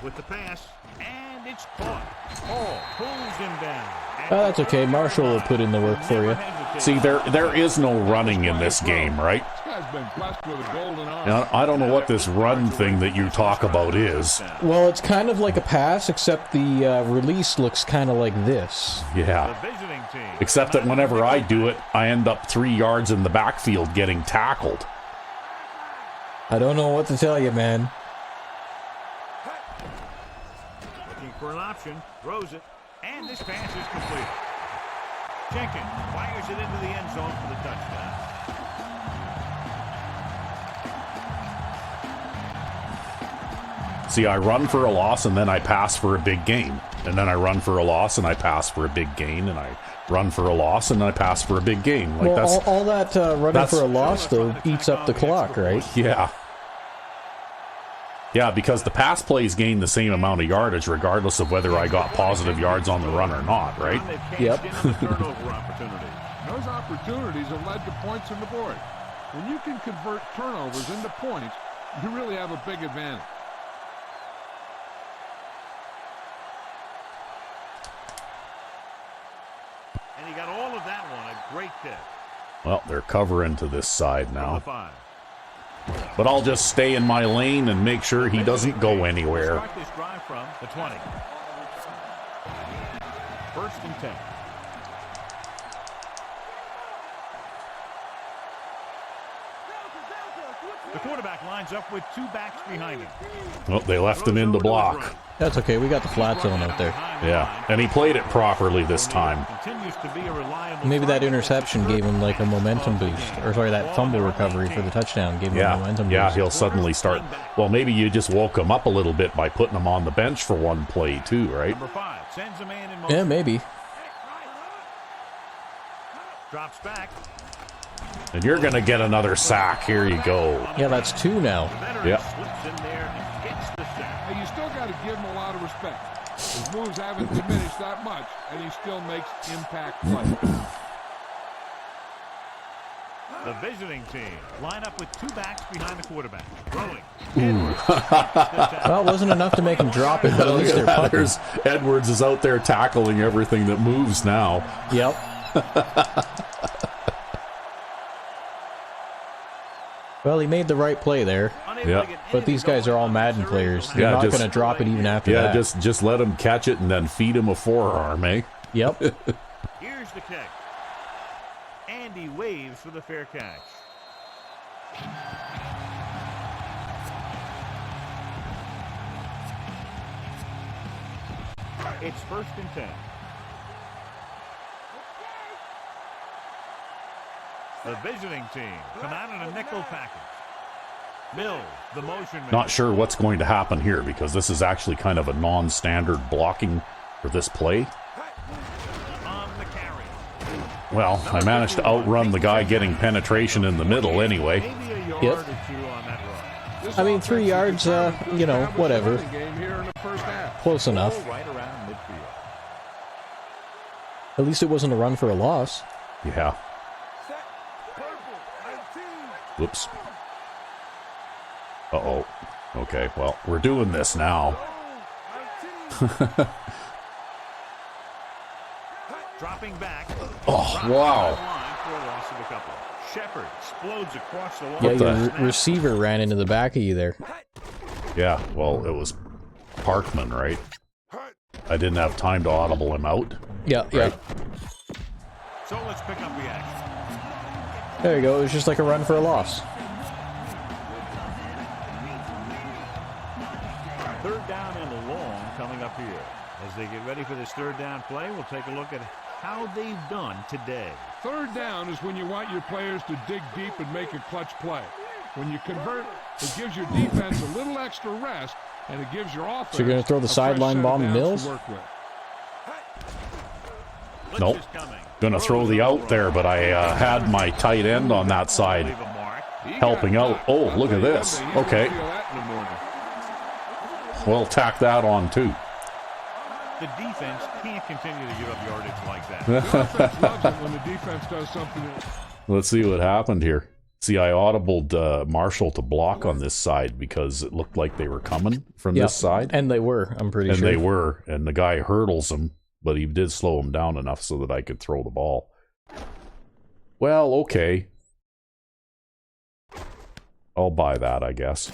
with the pass, and it's caught. Hall pulls him down. That's okay. Marshall will put in the work for you. See, there is no running in this game, right? This guy's been blessed with a golden arm. Now, I don't know what this run thing that you talk about is. Well, it's kind of like a pass, except the release looks kind of like this. Yeah. Except that whenever I do it, I end up 3 yards in the backfield getting tackled. I don't know what to tell you, man. Looking for an option, throws it, and this pass is complete. Jenkins fires it into the end zone for the touchdown. See, I run for a loss and then I pass for a big gain. And then I run for a loss and I pass for a big gain. And I run for a loss and I pass for a big gain. Like, well, all that running for a loss, though, eats up the clock, right? Yeah. Yeah, because the pass plays gain the same amount of yardage regardless of whether I got positive yards on the run or not, right? Yep. Those opportunities have led to points on the board. When you can convert turnovers into points, you really have a big advantage. And he got all of that one. A great kick. Well, they're covering to this side now. But I'll just stay in my lane and make sure he doesn't go anywhere. Start this drive from the 20. First and 10. The quarterback lines up with 2 backs behind him. Well, they left him in the block. That's okay. We got the flat zone out there. Yeah, and he played it properly this time. Maybe that interception gave him like a momentum boost. Or sorry, that fumble recovery for the touchdown gave him a momentum boost. Yeah, he'll suddenly start. Well, maybe you just woke him up a little bit by putting him on the bench for one play too, right? Number 5 sends a man in motion. Yeah, maybe. Drops back. And you're going to get another sack. Here you go. Yeah, that's 2 now. Yeah. Slips in there and gets the sack. Hey, you still got to give him a lot of respect. His moves haven't diminished that much, and he still makes impact plays. The visiting team line up with 2 backs behind the quarterback. Throwing. Well, it wasn't enough to make him drop it, but at least they're punting. There's Edwards is out there tackling everything that moves now. Yep. Well, he made the right play there. Yeah. But these guys are all Madden players. They're not going to drop it even after that. Yeah, just let him catch it and then feed him a forearm, eh? Yep. Here's the kick. And he waves for the fair catch. It's first and 10. The visiting team come out in a nickel package. Mills, the motion man. Not sure what's going to happen here because this is actually kind of a non-standard blocking for this play. On the carry. Well, I managed to outrun the guy getting penetration in the middle anyway. Maybe a yard Yep. or 2 on that run. I mean, 3 yards, you know, whatever. Close enough. Right around midfield. At least it wasn't a run for a loss. Yeah. Whoops. Uh-oh. Okay, well, we're doing this now. Dropping back. Oh, wow. For a loss of a couple. Shepard explodes across the Yeah, line. your receiver ran into the back of you there. Yeah, well, it was Parkman, right? I didn't have time to audible him out. Yeah, yeah. So let's pick up the action. There you go. It was just like a run for a loss. Third down and long coming up here. As they get ready for this third down play, we'll take a look at how they've done today. Third down is when you want your players to dig deep and make a clutch play. When you convert, it gives your defense a little extra rest, and it gives your offense. So you're going to throw the sideline bomb to Mills? Nope. Gonna throw the out there, but I had my tight end on that side helping out. Oh, look at this. Okay. We'll tack that on too. The defense can't continue to give up yardage like that. The offense loves it when the defense does something. Let's see what happened here. See, I audibled Marshall to block on this side because it looked like they were coming from this side. And they were, I'm pretty sure. And they were. And the guy hurdles him, but he did slow him down enough so that I could throw the ball. Well, okay. I'll buy that, I guess.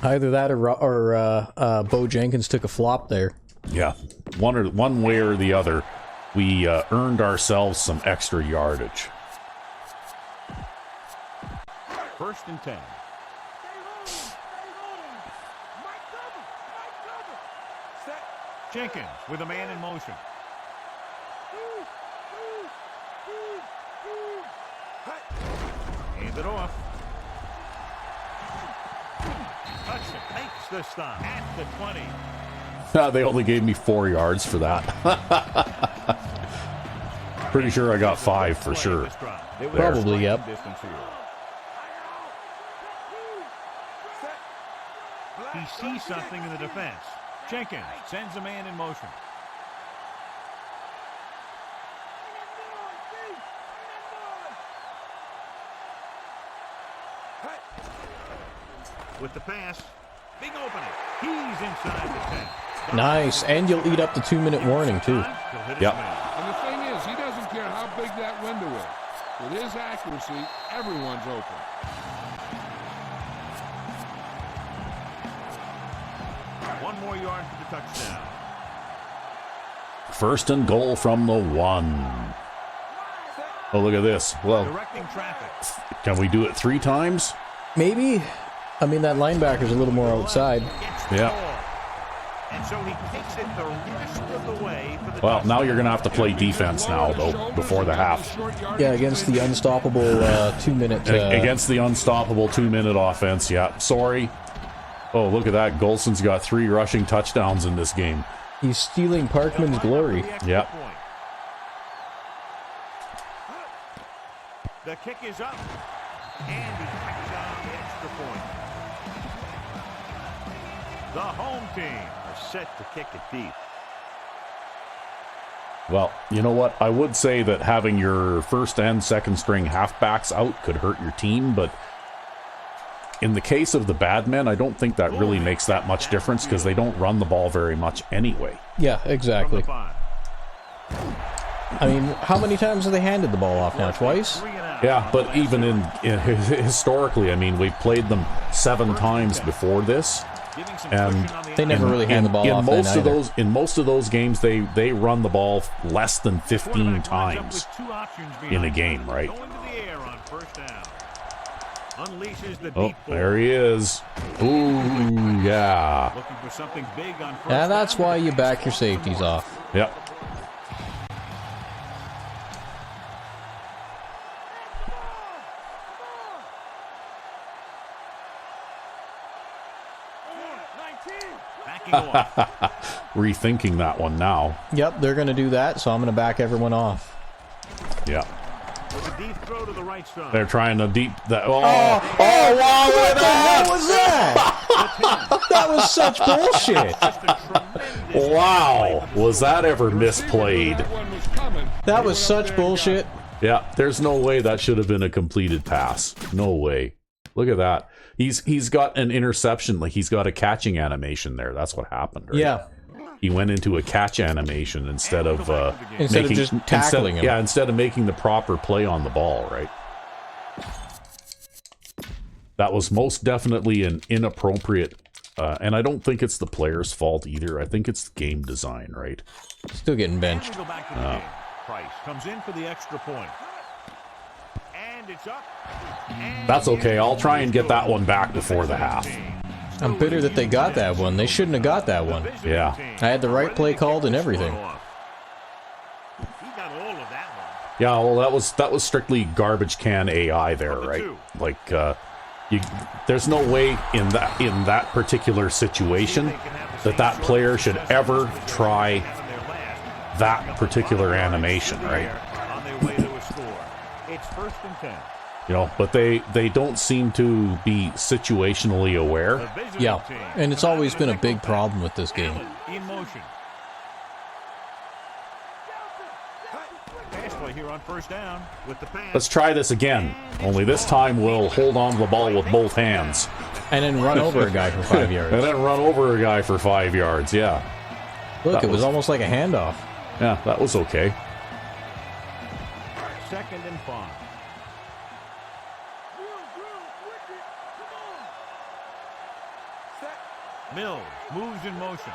Either that or Bo Jenkins took a flop there. Yeah. One way or the other, we earned ourselves some extra yardage. 1st and 10. Jenkins with a man in motion. Hand it off. Touch it. Makes the stop at the 20. They only gave me 4 yards for that. Pretty sure I got 5 for sure. Probably, yep. He sees something in the defense. Jenkins sends a man in motion. With the pass, big opening. He's inside the 10. Nice, and you'll eat up the 2-minute warning too. Yep. And the thing is, he doesn't care how big that window is. With his accuracy, everyone's open. One more yard for the touchdown. 1st and goal from the 1. Oh, look at this. Well, Directing traffic. can we do it 3 times? Maybe. I mean, that linebacker's a little more outside. Yeah. And so he takes it the rest of the way for the Well, now you're going to have to play defense now, though, before the half. Yeah, against the unstoppable 2-minute... Against the unstoppable 2-minute offense, yeah. Sorry. Oh, look at that. Golson's got 3 rushing touchdowns in this game. He's stealing Parkman's glory. Yep. The kick is up. And he tacks on the extra point. The home team are set to kick it deep. Well, you know what? I would say that having your 1st and 2nd string halfbacks out could hurt your team, but in the case of the Badmen, I don't think that really makes that much difference because they don't run the ball very much anyway. Yeah, exactly. I mean, how many times have they handed the ball off now? Twice? Yeah, but even in historically, I mean, we've played them 7 times before this, and they never really hand the ball off. In most of those games, they run the ball less than 15 times in a game, right? Oh, there he is. Ooh, yeah. Yeah, that's why you back your safeties off. Yep. Rethinking that one now. Yep, they're going to do that, so I'm going to back everyone off. Yeah. With a deep throw to the right side. They're trying to deep that. Oh, wow! What the hell was that? That was such bullshit. Wow, was that ever misplayed? That was such bullshit. Yeah, there's no way that should have been a completed pass. No way. Look at that. He's got an interception, like he's got a catching animation there. That's what happened, right? Yeah. He went into a catch animation instead of just tackling him. Yeah, instead of making the proper play on the ball, right? That was most definitely an inappropriate, and I don't think it's the player's fault either. I think it's the game design, right? Still getting benched. Price comes in for the extra point. And it's up. That's okay. I'll try and get that one back before the half. I'm bitter that they got that one. They shouldn't have got that one. Yeah. I had the right play called and everything. Yeah, well, that was strictly garbage can AI there, right? Like, there's no way in that particular situation that player should ever try that particular animation, right? It's 1st and 10. You know, but they don't seem to be situationally aware. Yeah, and it's always been a big problem with this game. In motion. pass play here on first down with the pass. Let's try this again. Only this time we'll hold on to the ball with both hands. And then run over a guy for 5 yards. And then run over a guy for 5 yards, yeah. Look, it was almost like a handoff. Yeah, that was okay. 2nd and 5. Mills moves in motion.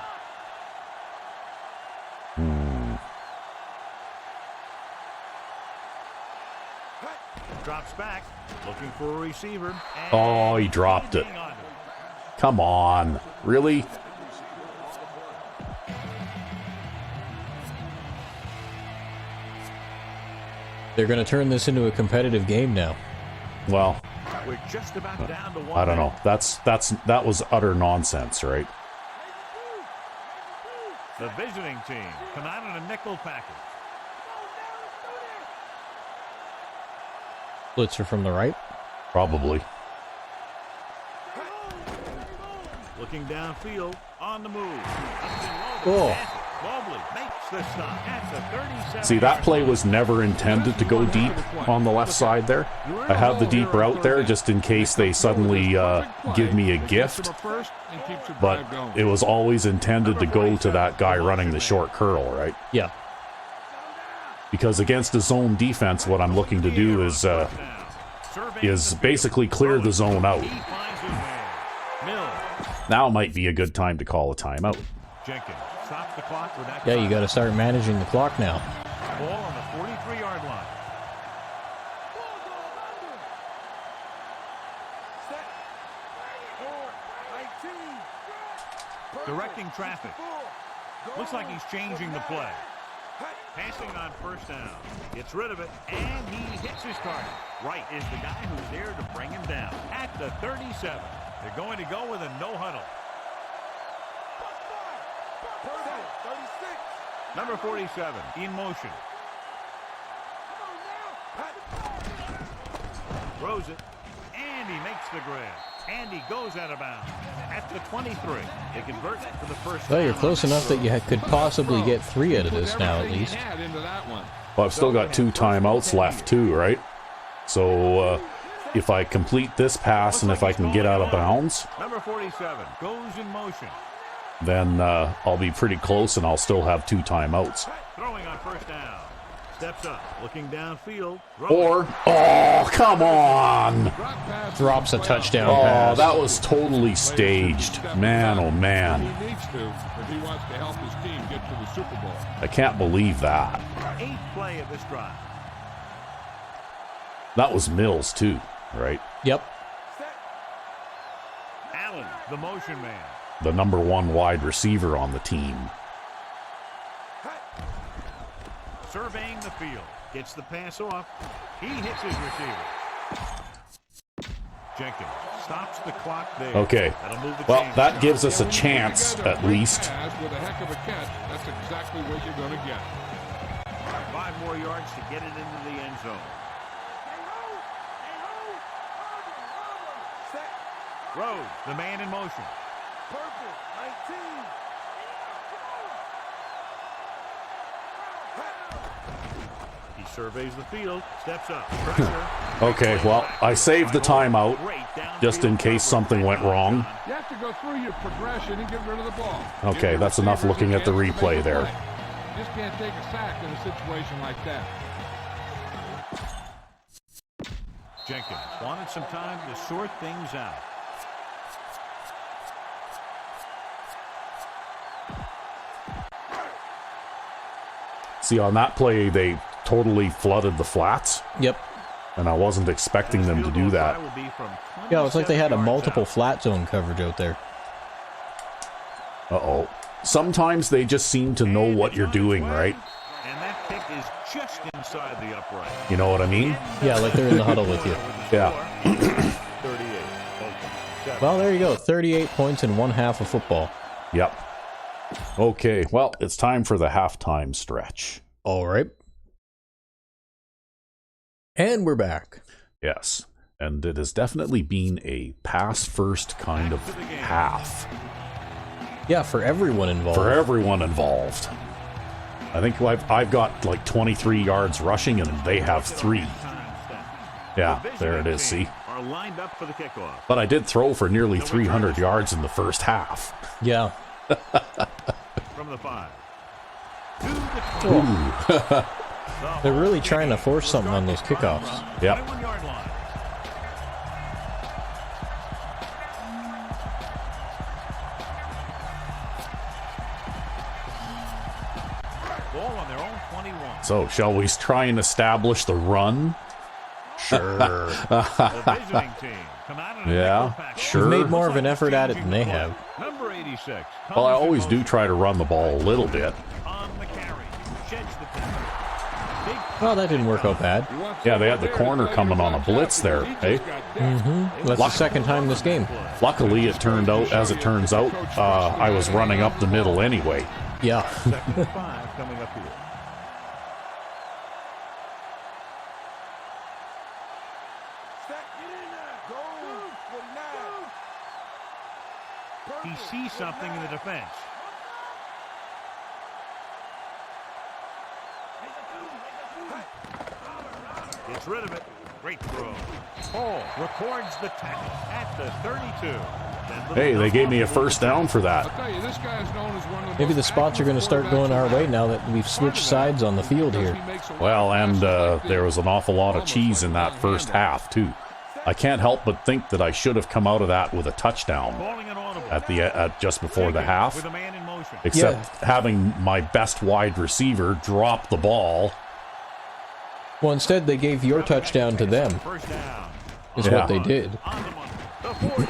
Drops back, looking for a receiver. Oh, he dropped it. Come on. Really? They're going to turn this into a competitive game now. Well, We're just about down to 1. I don't know. That was utter nonsense, right? The visiting team come out in a nickel package. Blitzer from the right. Probably. Looking downfield, on the move. Oh. Mobley makes the stop at the 37. See, that play was never intended to go deep on the left side there. I have the deep route there just in case they suddenly give me a gift. But it was always intended to go to that guy running the short curl, right? Yeah. Because against the zone defense, what I'm looking to do is basically clear the zone out. Now might be a good time to call a timeout. Jenkins stops the clock with that. Yeah, you got to start managing the clock now. Ball on the 43-yard line. Directing traffic. Looks like he's changing the play. Passing on first down. Gets rid of it, and he hits his target. Wright is the guy who's there to bring him down. At the 37. They're going to go with a no huddle. Number 47 in motion. Throws it, and he makes the grab. And he goes out of bounds at the 23. They convert for the first. Well, you're close enough that you could possibly get 3 out of this now, at least. Well, I've still got 2 timeouts left too, right? So if I complete this pass and if I can get out of bounds, Number 47 goes in motion. then I'll be pretty close and I'll still have 2 timeouts. Throwing on first down. Steps up, looking downfield. Or, oh, come on! Drops a touchdown Oh, pass. that was totally staged. Man, oh man. He needs to if he wants to help his team get to the Super Bowl. I can't believe that. 8th play of this drive. That was Mills too, right? Yep. Allen, the motion man. The number 1 wide receiver on the team. Surveying the field. Gets the pass off. He hits his receiver. Jenkins stops the clock there. Okay. That'll move the Well, chains. that gives us a chance, at least. With a heck of a catch, that's exactly what you're going to get. 5 more yards to get it into the end zone. Rhodes, the man in motion. He surveys the field, steps up. Pressure. Okay, well, I saved the timeout just in case something went wrong. You have to go through your progression and get rid of the ball. Okay, that's enough looking at the replay there. You just can't take a sack in a situation like that. Jenkins wanted some time to sort things out. See, on that play, they totally flooded the flats, Yep. and I wasn't expecting them to do that. Yeah, it's like they had a multiple flat zone coverage out there. Uh-oh. Sometimes they just seem to know what you're doing, right? And that kick is just inside the upright. You know what I mean? Yeah, like they're in the huddle with you. Yeah. 38. Well, there you go. 38 points in 1 half of football. Yep. Okay, well, it's time for the halftime stretch. All right. And we're back. Yes, and it has definitely been a pass-first kind of half Yeah, for everyone involved. for everyone involved. I think I've got like 23 yards rushing, and they have 3. Yeah, there it is, see? Are lined up for the kickoff. But I did throw for nearly 300 yards in the first half. Yeah. From the 5. They're really trying to force something on those kickoffs. Yep. 21-yard line. Ball on their own 21. So, shall we try and establish the run? Sure. The visiting team come out in a Yeah, nickel package. sure. We've made more of an effort at it than they have. Number 86. Well, I always do try to run the ball a little bit. On the carry. Sheds the tackle. Well, that didn't work out bad. Yeah, they had the corner coming on a blitz there, hey? That's the second time this game. Luckily, it turned out, as it turns out, I was running up the middle anyway. Yeah. Second and 5 coming up here. He sees something in the defense. Gets rid of it. Great throw. Hall records the tackle at the 32. Hey, they gave me a first down for I'll that. tell you, this guy is known as one of the Maybe the most spots are going to start accurate going our way quarterbacks now that we've switched sides on the field here. Well, and there was an awful lot of cheese in that first half, too. I can't help but think that I should have come out of that with a touchdown Calling an audible. at just before the half, With a man in motion. except having my best wide receiver drop the ball. Well, instead they gave your touchdown to them, First down. is Yeah. what they did. On the money. The 40.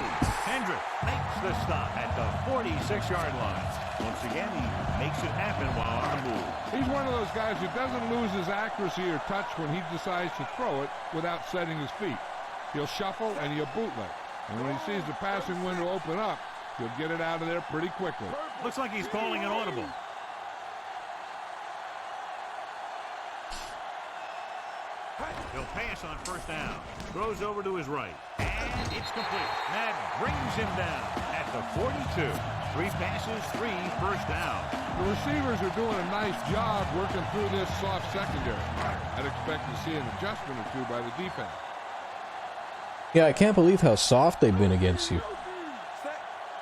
Hendrick makes the stop at the 46-yard line. Once again, he makes it happen while on the move. He's one of those guys who doesn't lose his accuracy or touch when he decides to throw it without setting his feet. He'll shuffle and he'll bootleg. And when he sees the passing window open up, he'll get it out of there pretty quickly. Looks like he's calling an audible. He'll pass on first down. Throws over to his right. And it's complete. Madden brings him down at the 42. 3 passes, 3 first down. The receivers are doing a nice job working through this soft secondary. I'd expect to see an adjustment or two by the defense. Yeah, I can't believe how soft they've been against you.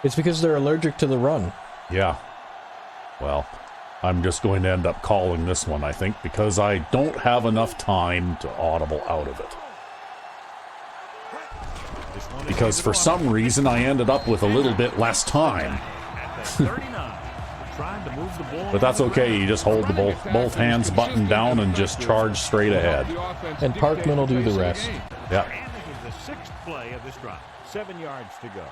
It's because they're allergic to the run. Yeah. Well, I'm just going to end up calling this one, I think, because I don't have enough time to audible out of it. Because for some reason I ended up with a little bit less time. At the 39. Trying to move the ball. But that's okay, you just hold the both hands buttoned down and just charge straight ahead. And Parkman will do the rest. Yeah. And this is the 6th play of this drive. 7 yards to go.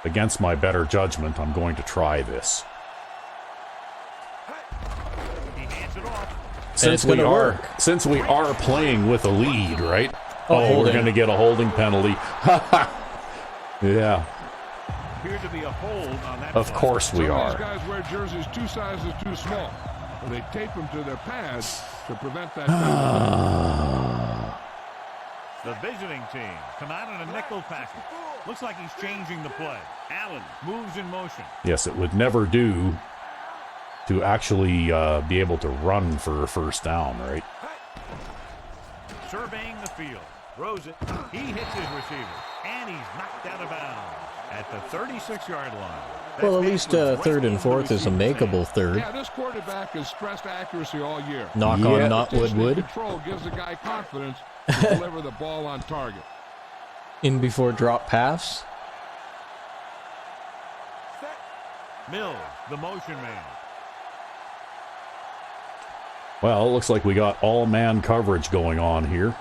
Against my better judgment, I'm going to try this. He hands it off. it's gonna work. Since we are playing with a lead, right? Oh, we're holding. going to get a holding penalty. Yeah, Appeared to be a hold on that of play. course we Some of these are. guys wear jerseys 2 sizes too small. And they tape them to their pads to prevent that kind of The visiting team come out in a nickel package. Looks like he's changing the play. Allen moves in motion. Yes, it would never do to actually be able to run for a first down, right? Surveying the field. Throws it. He hits his receiver. And he's knocked out of bounds at the 36-yard line. Well, at least third and fourth is a makeable third. Yeah, this quarterback has stressed accuracy all year. Knock Yeah. on not wood wood. Control gives the guy confidence to deliver the ball on target. In before drop pass. Mills, the motion man. Well, it looks like we got all man coverage going on here.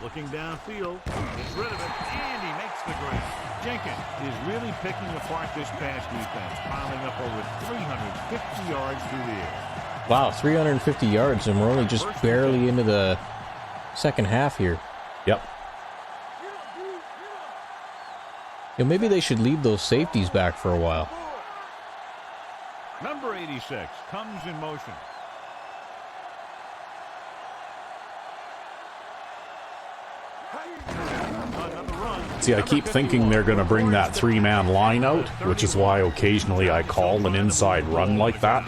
Looking downfield, gets rid of it, and he makes the grab. Jenkins is really picking apart this pass defense, piling up over 350 yards through the air. Wow, 350 yards, and we're only just barely into the second half here. Yep. Yeah, maybe they should leave those safeties back for a while. Number 86 comes in motion. See, I keep thinking they're going to bring that three-man line out, which is why occasionally I call an inside run like that.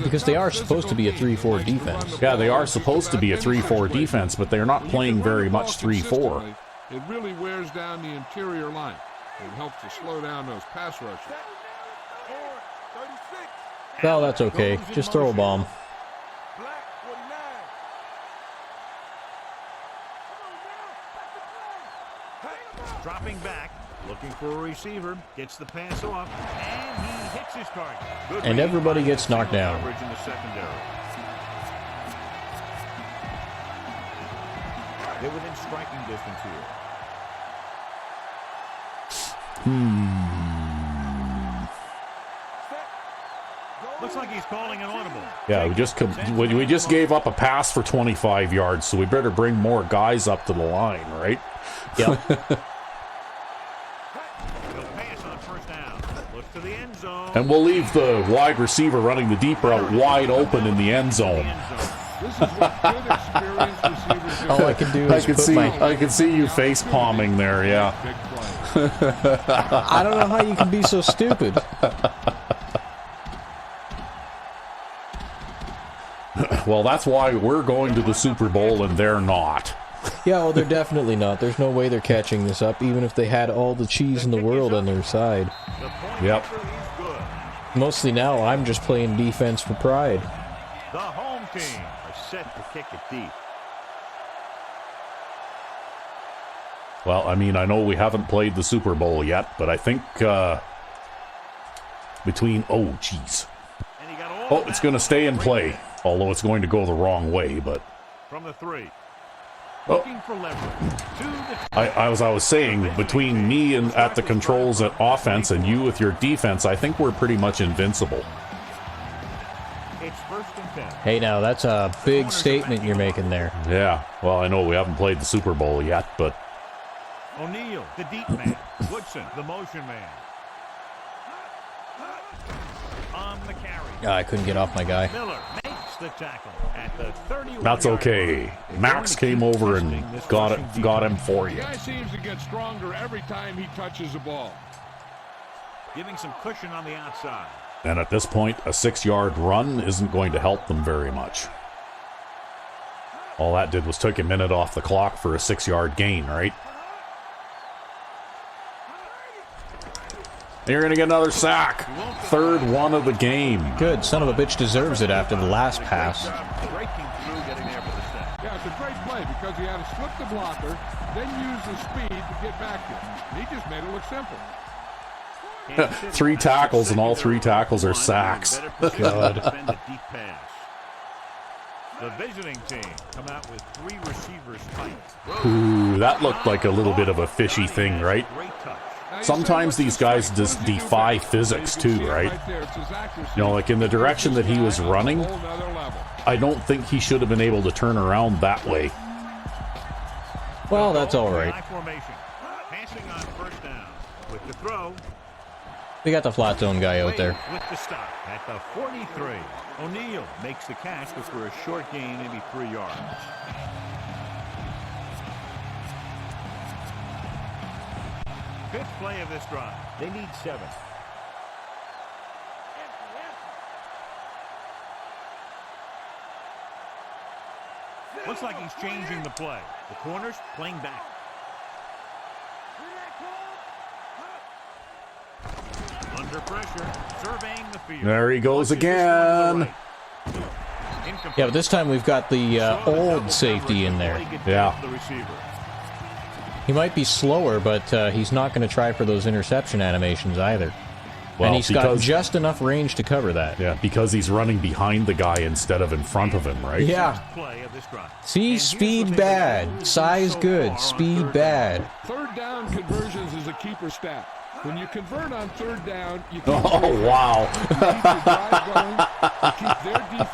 Because they are supposed to be a 3-4 defense. Yeah, they are supposed to be a 3-4 defense, but they're not playing very much 3-4. It really wears down the interior line. It helps to slow down those pass rushers. Well, that's okay. Just throw a bomb. Dropping back, looking for a receiver, gets the pass off, and he hits his target. Good And read everybody by gets knocked down. coverage in the secondary. They're within striking distance here. Looks like he's calling an audible. Yeah, we just gave up a pass for 25 yards, so we better bring more guys up to the line, right? Yep. He'll pass on first down. Looks to the end zone. And we'll leave the wide receiver running the deep route wide open in the end zone. This is what good experienced receivers do. All I can do is put my... I can see you face palming there, yeah. Big play. I don't know how you can be so stupid. Well, that's why we're going to the Super Bowl and they're not. Yeah, well, they're definitely not. There's no way they're catching this up, even if they had all the cheese in the world on their side. Yep. Mostly now, I'm just playing defense for pride. The home team are set to kick it deep. Well, I mean, I know we haven't played the Super Bowl yet, but I think between... Oh, jeez. Oh, it's going to stay in play, although it's going to go the wrong way, but... From the 3. Oh. Looking for leverage. I was saying, between me and at the controls at offense and you with your defense, I think we're pretty much invincible. It's 1st and 10. Hey, now, that's a big statement you're making there. Yeah, well, I know we haven't played the Super Bowl yet, but... O'Neal, the deep man. Woodson, the motion man. On the carry. I couldn't get off my guy. Miller makes the tackle at the 31. That's okay. Max came over and got him for The you. guy seems to get stronger every time he touches the ball. Giving some cushion on the outside. And at this point, a 6-yard run isn't going to help them very much. All that did was took a minute off the clock for a 6-yard gain, right? You're going to get another sack. 3rd one of the game. Good. Son of a bitch deserves it after the last pass. Breaking through, getting there for the step. Yeah, it's a great play because he had to slip the blocker, then use the speed to get back there. And he just made it look simple. 3 tackles, and all 3 tackles are sacks. God. The visiting team come out with 3 receivers tight. Ooh, that looked like a little bit of a fishy thing, right? Great touch. Sometimes these guys just defy physics too, right? You know, like in the direction that he was running, I don't think he should have been able to turn around that way. Well, that's all right. Passing on first down with the throw. We got the flat zone guy out there. With the stop at the 43. O'Neal makes the catch, but for a short gain, maybe 3 yards. Fifth play of this drive. They need 7. Looks like he's changing the play. The corners playing back. Under pressure, surveying the field. There he goes again. Yeah, but this time we've got the old safety in there. Yeah. He might be slower, but he's not going to try for those interception animations either. Well, and he's got just enough range to cover that. Yeah, because he's running behind the guy instead of in front of him, right? Yeah. See, speed bad. Size good. Speed bad. 3rd down conversions is a keeper stat. When you convert on 3rd down, you keep Oh, wow.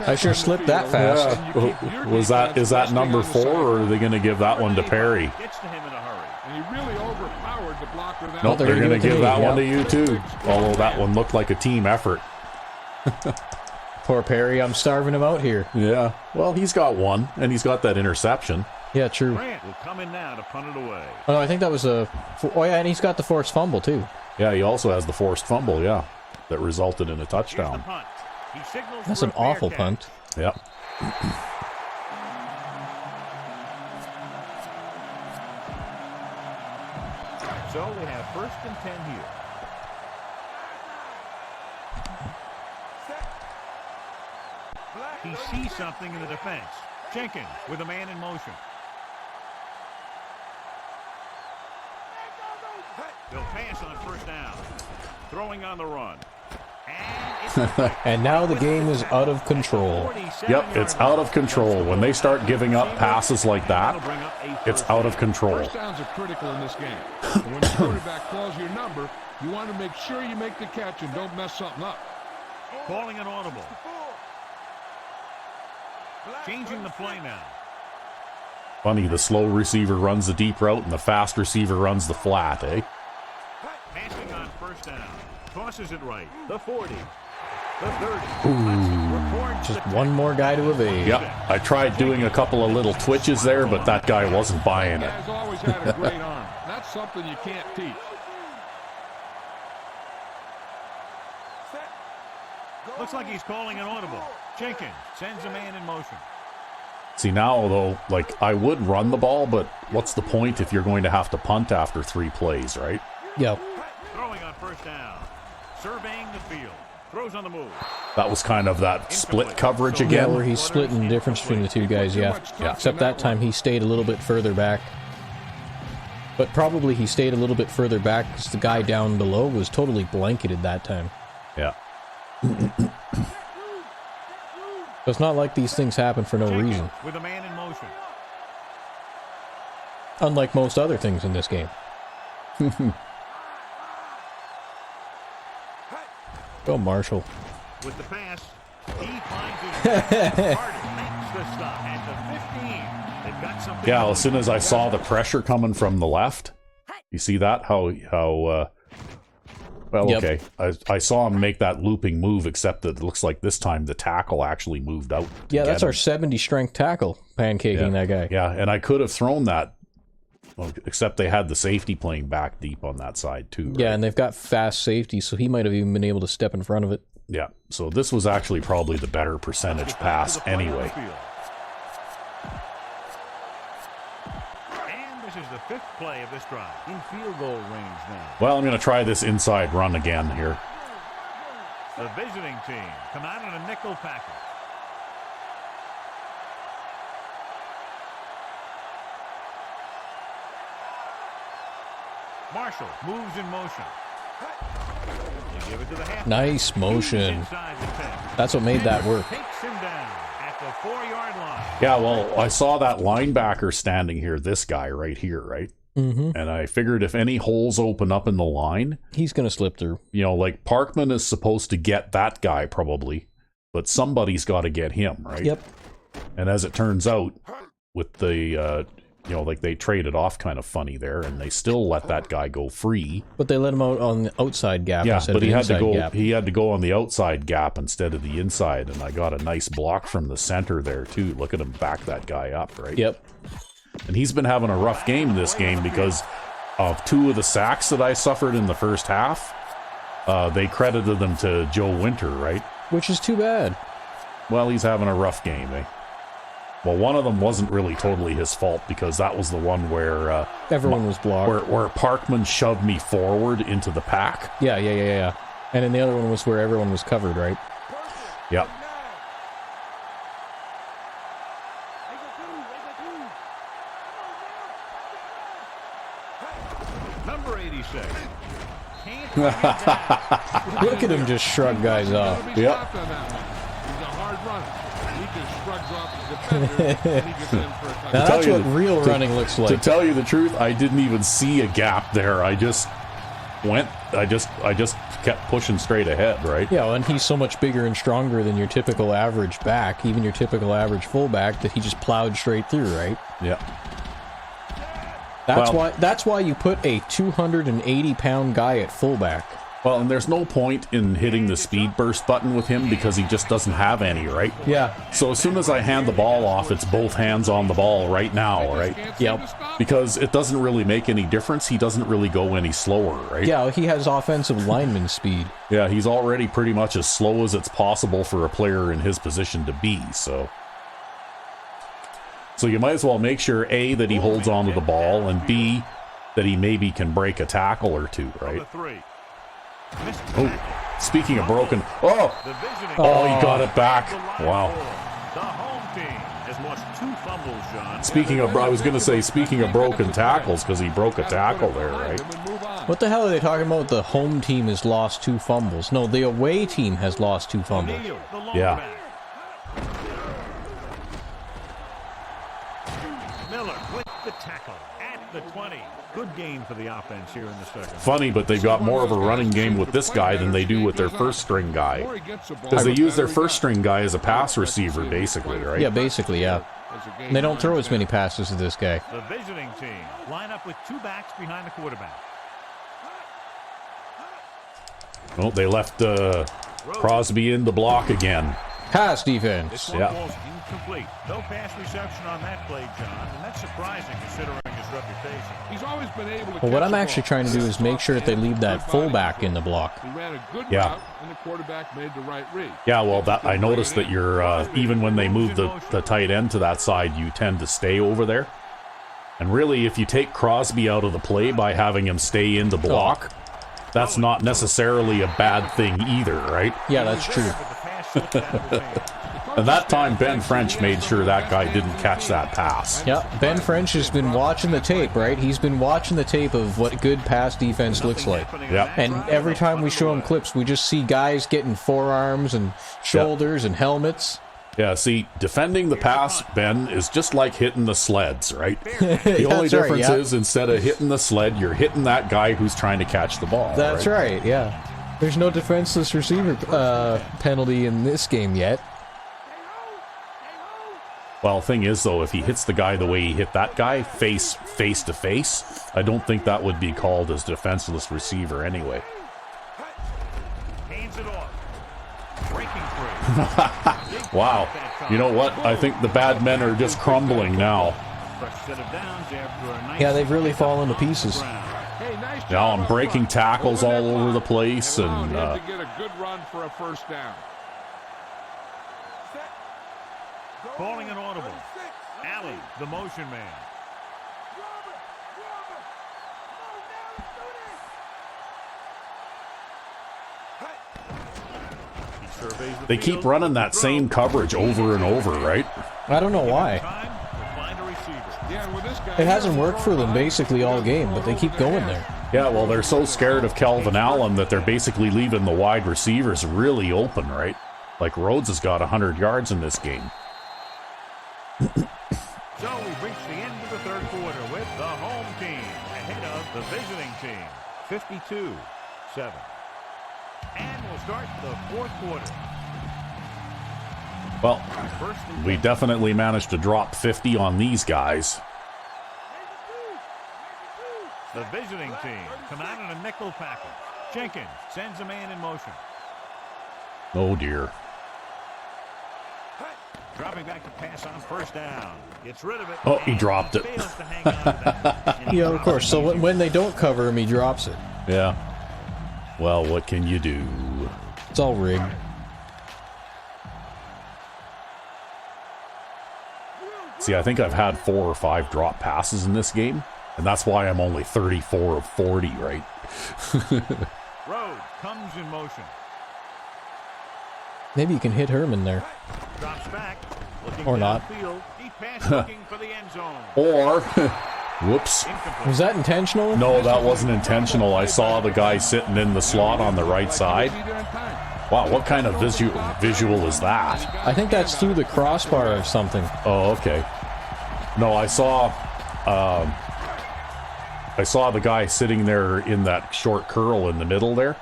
I sure slipped that fast. Yeah. Is that number 4, or are they going to give that one to Perry? Gets to him in a hurry. And he really overpowered the blocker. No, nope, they're going to give that one to you, too. Yep. Although that one looked like a team effort. Poor Perry, I'm starving him out here. Yeah. Well, he's got one, and he's got that interception. Yeah, true. Grant will come in now to punt it away. Oh, no, I think that was a... Oh, yeah, and he's got the forced fumble, too. Yeah, he also has the forced fumble, yeah, that resulted in a Here's the touchdown. punt. He signals That's for an a fair awful catch. punt. Yeah. So they have 1st and 10 here. He sees something in the defense. Jenkins with a man in motion. They'll pass on 1st down. Throwing on the run. And now the game is out of control. Yep, it's out of control. When they start giving up passes like that, it's out of control. First downs are critical in this game. And when the quarterback calls your number, you want to make sure you make the catch and don't mess something up. Calling an audible. Changing the play now. Funny, the slow receiver runs the deep route and the fast receiver runs the flat, eh? Passing on 1st down. Tosses it right. The 40. The 30. Just one more guy to evade. Yep, I tried doing a couple of little twitches there, but that guy wasn't buying it. Guy's always had a great arm. That's something you can't teach. Looks like he's calling an audible. Jenkins sends a man in motion. See, now, though, like, I would run the ball, but what's the point if you're going to have to punt after 3 plays, right? Yep. Throwing on 1st down. Surveying the field. Throws on the move. That was kind of that split coverage Yeah, again. where he's splitting the difference between the two guys, yeah. Except that time he stayed a little bit further back. But probably he stayed a little bit further back because the guy down below was totally blanketed that time. Yeah. So it's not like these things happen for no reason. With a man in motion. Unlike most other things in this game. Go Marshall. With the pass, he finds his Harden makes the stop at the 15. They've got something. Yeah, as soon as I saw the pressure coming from the left, you see that? Well, Yep. okay. I saw him make that looping move, except that it looks like this time the tackle actually moved out. Yeah, that's our him. 70 strength tackle pancaking that guy. Yeah, and I could have thrown that, well, except they had the safety playing back deep on that side too. Right? Yeah, and they've got fast safety, so he might have even been able to step in front of it. Yeah, so this was actually probably the better percentage pass anyway. And this is the 5th play of this drive. In field goal range now. Well, I'm going to try this inside run again here. The visiting team come out in a nickel package. Marshall moves in motion. They give it to the half. Nice motion. Inside the 10. That's what made that work. Takes him down at the 4-yard line. Yeah, well, I saw that linebacker standing here, this guy right here, right? Mm-hmm. And I figured if any holes open up in the line, He's going to slip through. you know, like Parkman is supposed to get that guy probably, but somebody's got to get him, right? Yep. And as it turns out, with the, like they traded off kind of funny there, and they still let that guy go free. But they let him out on the outside gap Yeah, instead but of he the had to inside go. gap. He had to go on the outside gap instead of the inside, and I got a nice block from the center there too. Look at him back that guy up, right? Yep. And he's been having a rough game this game because of 2 of the sacks that I suffered in the first half. They credited them to Joe Winter, right? Which is too bad. Well, he's having a rough game, eh? Well, one of them wasn't really totally his fault because that was the one where Everyone was blocked. where Parkman shoved me forward into the pack. Yeah. And then the other one was where everyone was covered, right? Yep. Number 86. Look at him just shrug guys off. He's a hard runner. He just shrugs off his defender and he gets in for a touchdown. Now that's what real running looks To like. tell you the truth, I didn't even see a gap there. I just kept pushing straight ahead, right? Yeah, and he's so much bigger and stronger than your typical average back, even your typical average fullback, that he just plowed straight through, right? Yeah. That's why you put a 280-pound guy at fullback. Well, and there's no point in hitting the speed burst button with him because he just doesn't have any, right? Yeah. So as soon as I hand the ball off, it's both hands on the ball right now, right? Yep. Because it doesn't really make any difference. He doesn't really go any slower, right? Yeah, he has offensive lineman speed. Yeah, he's already pretty much as slow as it's possible for a player in his position to be, so you might as well make sure, A, that he holds onto the ball, and B, that he maybe can break a tackle or two, right? Oh, speaking of broken, oh, he got it back. Wow. The home team has lost 2 fumbles, John. Speaking of, I was going to say, speaking of broken tackles, because he broke a tackle there, right? What the hell are they talking about? The home team has lost 2 fumbles. No, the away team has lost 2 fumbles. Yeah. Miller with the tackle at the 20. Good game for the offense here in the second. Funny, but they've got more of a running game with this guy than they do with their first string guy. Because they use their first string guy as a pass receiver, basically, right? Yeah, basically, yeah. And they don't throw as many passes as this guy. The visiting team line up with 2 backs behind the quarterback. Oh, they left Crosby in the block again. Pass defense. Yeah. Ball's incomplete. No pass reception on that play, John, and that's surprising considering his reputation. He's always been able to Well, what I'm actually trying to do is make sure that they leave that fullback in the block. He ran a good Yeah. route, and the quarterback made the right read. Yeah, well, that I noticed that you're even when they move the tight end to that side, you tend to stay over there. And really, if you take Crosby out of the play by having him stay in the block, that's not necessarily a bad thing either, right? Yeah, that's true. And that time, Ben French made sure that guy didn't catch that pass. Yeah, Ben French has been watching the tape, right? He's been watching the tape of what good pass defense looks like. Yeah. And every time we show him clips, we just see guys getting forearms and shoulders and helmets. Yeah, see, defending the pass, Ben, is just like hitting the sleds, right? The only difference is instead of hitting the sled, you're hitting that guy who's trying to catch the ball. That's right, yeah. There's no defenseless receiver penalty in this game yet. Well, thing is, though, if he hits the guy the way he hit that guy, face to face, I don't think that would be called as defenseless receiver anyway. Hands it off. Breaking free. Wow. You know what? I think the Badmen are just crumbling now. Fresh set of downs after a nice Yeah, they've really fallen to pieces. Now I'm breaking tackles all over the place, and He had to get a good run for a first down. calling an audible. Alley, the motion man. they keep running that same coverage over and over, right? I don't know why. It hasn't worked for them basically all game, but they keep going there. Yeah, well, they're so scared of Calvin Allen that they're basically leaving the wide receivers really open, right? Like Rhodes has got 100 yards in this game. So we've reached the end of the third quarter with the home team ahead of the visiting team, 52-7. And we'll start the fourth quarter. Well, we definitely managed to drop 50 on these guys. The visiting team come out in a nickel package. Jenkins sends a man in motion. Oh, dear. Dropping back to pass on first down. Gets rid of it. Oh, he dropped it. Fails to hang on to that. Yeah, of course. So when they don't cover him, he drops it. Yeah. Well, what can you do? It's all rigged. See, I think I've had 4 or 5 drop passes in this game, and that's why I'm only 34 of 40, right? Rhodes comes in motion. Maybe you can hit Herman there. Drops back. Or not. Deep pass looking for the end zone. Or, whoops. Was that intentional? No, that wasn't intentional. I saw the guy sitting in the slot on the right side. Wow, what kind of visual is that? I think that's through the crossbar or something. Oh, okay. No, I saw the guy sitting there in that short curl in the middle there.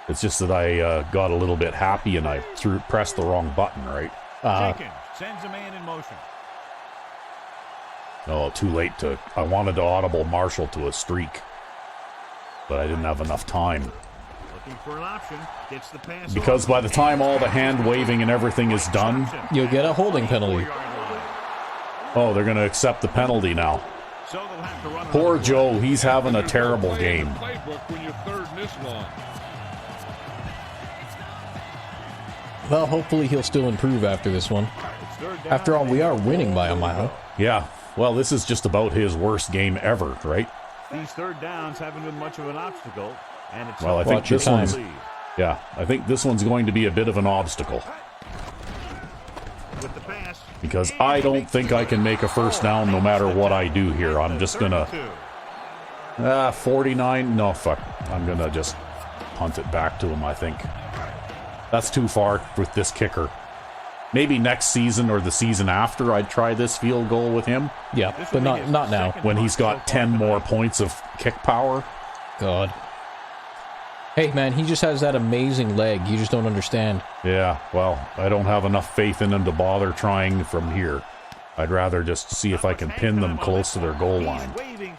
It's just that I got a little bit happy and I pressed the wrong button, right? Jenkins sends a man in motion. Oh, too late I wanted to audible Marshall to a streak, but I didn't have enough time. Looking for an option. Gets the pass Because by the time all the hand waving and everything is done, You'll get a holding penalty. oh, they're going to accept the penalty now. So they'll have to run Poor another Joe, he's having a terrible game. Playbook when you're third and this long. Well, hopefully he'll still improve after this one. It's third down. After all, we are winning by a mile. Yeah, well, this is just about his worst game ever, right? These third downs haven't been much of an obstacle, and it's Well, I think Watch your this one's, time. yeah, I think this one's going to be a bit of an obstacle. with the pass. Because I don't think I can make a first down no matter what I do here. I'm just gonna 49. No, fuck. I'm gonna just punt it back to him, I think. That's too far with this kicker. Maybe next season or the season after I'd try this field goal with him Yeah, but not now. when he's got 10 more points of kick power. God. Hey, man, he just has that amazing leg. You just don't understand. Yeah, well, I don't have enough faith in him to bother trying from here. I'd rather just see if I can pin them close to their goal line.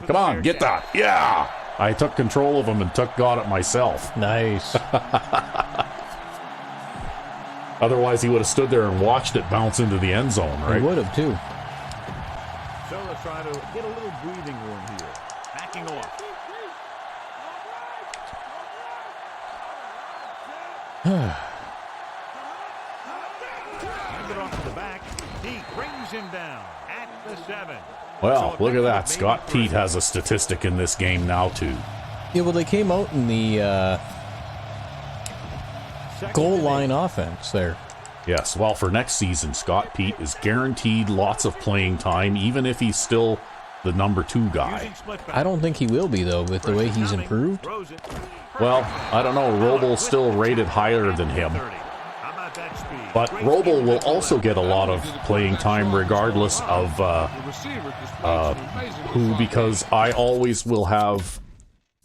Come on, get that. Yeah! I took control of him and got it myself. Nice. Otherwise, he would have stood there and watched it bounce into the end zone, He right? would have, too. So they'll try to get a little breathing room here. Backing off. Hand it off to the back. He brings him down at the 7. Well, look at that. Scott Pete has a statistic in this game now, too. Yeah, well, they came out in the goal line offense there. Yes, well, for next season, Scott Pete is guaranteed lots of playing time, even if he's still the number 2 guy. I don't think he will be, though, with the way he's improved. Well, I don't know. Robles still rated higher than him. But Roble will also get a lot of playing time regardless of The receiver displays some amazing who, because I always will have,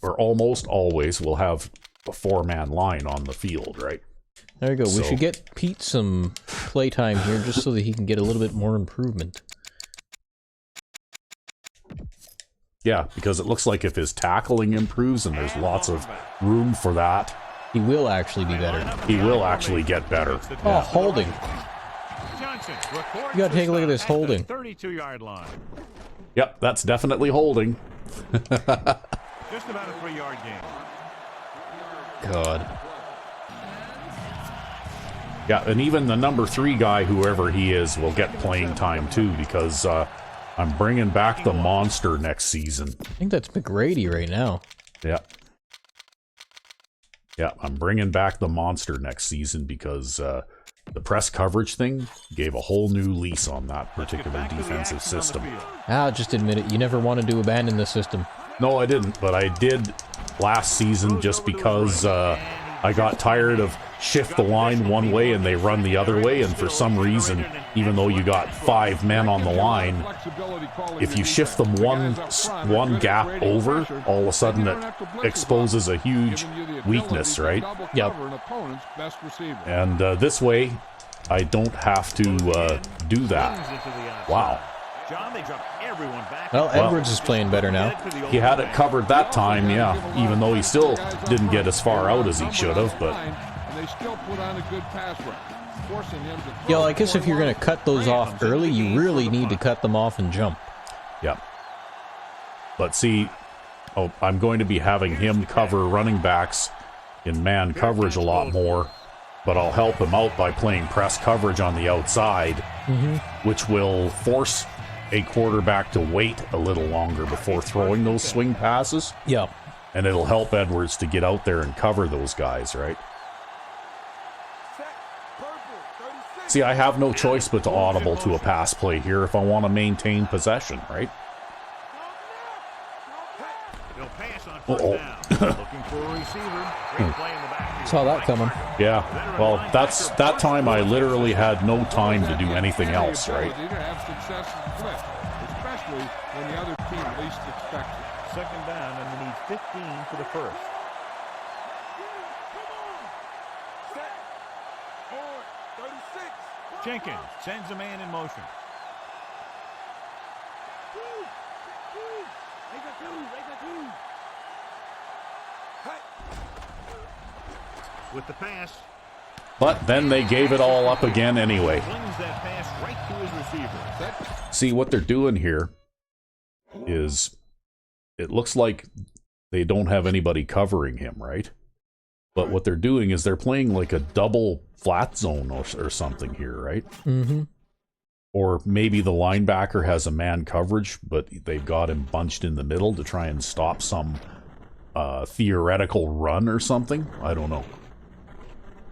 or almost always will have, a 4-man line on the field, right? There you go. We So- should get Pete some playtime here just so that he can get a little bit more improvement. Yeah, because it looks like if his tackling improves and there's lots of room for that, He will actually be better. he will actually get better. Oh, holding. You gotta take a look at this holding. 32-yard line. Yep, that's definitely holding. Just about a 3-yard gain. God. Yeah, and even the number 3 guy, whoever he is, will get playing time too, because I'm bringing back the monster next season. I think that's McGrady right now. Yeah. Yeah, I'm bringing back the monster next season because the press coverage thing gave a whole new lease on that particular defensive system. I'll just admit it. You never wanted to abandon the system. No, I didn't, but I did last season just because I got tired of shift the line one way and they run the other way, and for some reason, even though you got 5 men on the line, if you shift them one gap over, all of a sudden it exposes a huge weakness, right? Yep. And this way, I don't have to do that. Wow. John, they drop everyone back. Well, Edwards is playing better now. He had it covered that time, yeah, even though he still didn't get as far out as he should have, but... They still put on a good pass rush, forcing him to throw. Yeah, well, I guess if you're going to cut those off early, you really need to cut them off and jump. Yep. But see, I'm going to be having him cover running backs in man coverage a lot more, but I'll help him out by playing press coverage on the outside, which will force a quarterback to wait a little longer before throwing those swing passes, Yeah. and it'll help Edwards to get out there and cover those guys, right? See, I have no choice but to audible to a pass play here if I want to maintain possession, right? He'll pass on first down. Looking for a receiver. Great play in the backfield. Saw that coming. Yeah, well, that time I literally had no time to do anything else, right? To have success in flip, especially when the other team least expects it. Second down, and they need 15 for the first. Jenkins sends a man in motion. with the pass. But then they gave it all up again anyway. Flings that pass right to his receiver. See, what they're doing here is it looks like they don't have anybody covering him, right? But what they're doing is they're playing like a double flat zone or something here, right? Mm-hmm. Or maybe the linebacker has a man coverage, but they've got him bunched in the middle to try and stop some theoretical run or something. I don't know.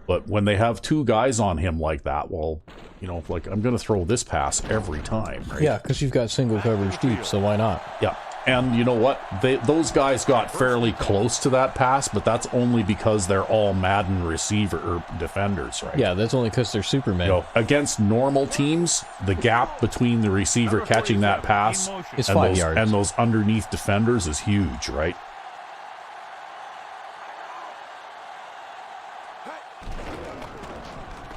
But when they have two guys on him like that, well, you know, like I'm going to throw this pass every time, right? Yeah, because you've got single coverage deep, so why not? Yeah. And you know what? Those guys got fairly close to that pass, but that's only because they're all Madden receiver or defenders, right? Yeah, that's only because they're Supermen. You know, against normal teams, the gap between the receiver catching that pass It's 5 yards. and those underneath defenders is huge, right?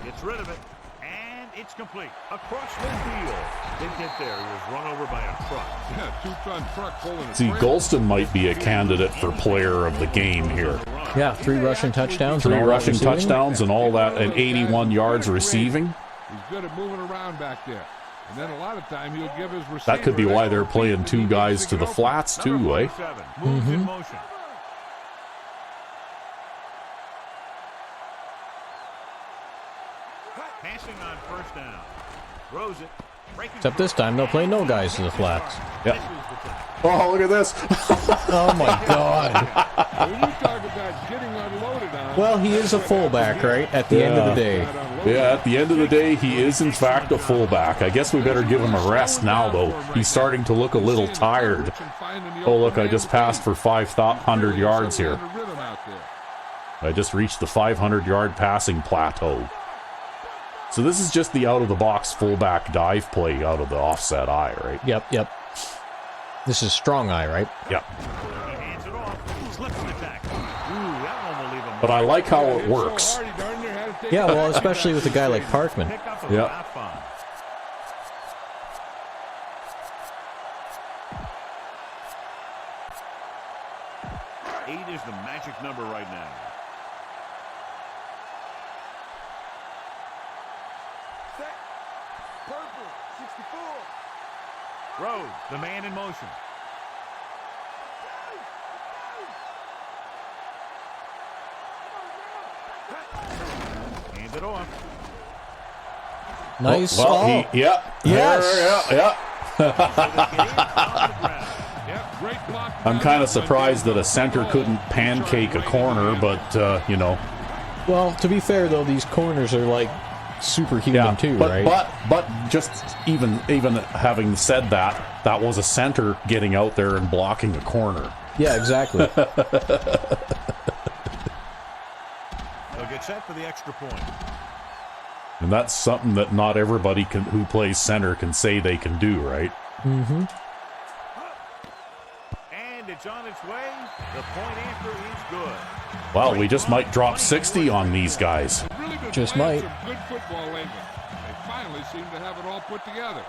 Gets rid of it, and it's complete. Across the field. Didn't get there. He was run over by a truck. Yeah, two-ton truck pulling a See, trailer. Golston might be a candidate for player of the game here. Yeah, 3 rushing touchdowns. 3 and all that rushing receiving. touchdowns and all that, and 81 yards receiving. He's good at moving around back there. And then a lot of time he'll give his receiver. That could be why they're playing 2 guys to the flats too, eh? Moves in motion. Passing on first down. Throws it. Except this time, they'll play no guys to the flats. Yeah. Oh, look at this. Oh, my God. When you talk about getting unloaded on. Well, he is a fullback, right? At the end of the day. Yeah, at the end of the day, he is in fact a fullback. I guess we better give him a rest now, though. He's starting to look a little tired. Oh, look, I just passed for 500 yards here. I just reached the 500-yard passing plateau. So this is just the out-of-the-box fullback dive play out of the offset eye, right? Yep. This is strong eye, right? Yep. Hands it off. Slips the tackle. Ooh, that one will leave him. But I like how it works. Yeah, well, especially with a guy like Parkman. Pick up Yeah. about 5. Eight is the magic number right now. Purple, 64. Rhodes, the man in motion. Hand it off. Nice. Well, Yes. Yeah. Yep, great block. I'm kind of surprised that a center couldn't pancake a corner, but, you know. Well, to be fair, though, these corners are like superhuman too, right? But just even having said that, that was a center getting out there and blocking a corner. Yeah, exactly. They'll get set for the extra point. And that's something that not everybody who plays center can say they can do, right? Mm-hmm. And it's on its way. The point after is good. Well, we just might drop 60 on these guys. Really been Just playing might. some good football lately. They finally seem to have it all put together.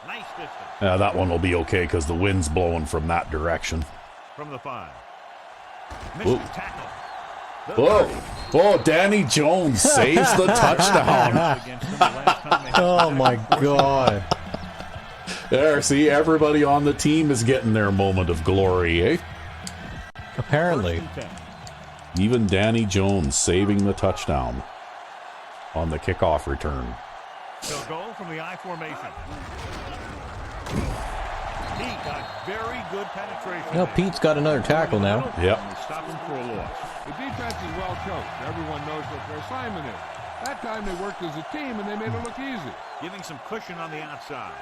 Nice distance Yeah, that one will be okay because the wind's blowing from that direction. from the 5. Ooh. Misses tackle. The Whoa! 30. Oh, Danny Jones saves the touchdown. Against them the last time they had Oh my God. There, see, everybody on the team is getting their moment of glory, eh? Apparently. 1st and 10. Even Danny Jones saving the touchdown on the kickoff return. They'll go from the I formation. He got very good penetration. Now Pete's got another tackle now. Yep. And they stop him for a loss. The defense is well coached. Everyone knows what their assignment is. That time they worked as a team and they made it look easy. Giving some cushion on the outside.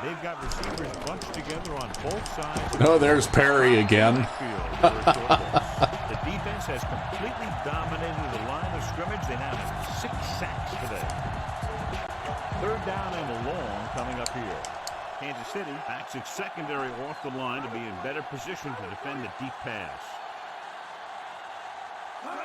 They've got receivers bunched together on both sides. Oh, there's Perry again. The defense has completely dominated the line of scrimmage. They now have 6 sacks today. 3rd down and long coming up here. Kansas City backs its secondary off the line to be in better position to defend the deep pass.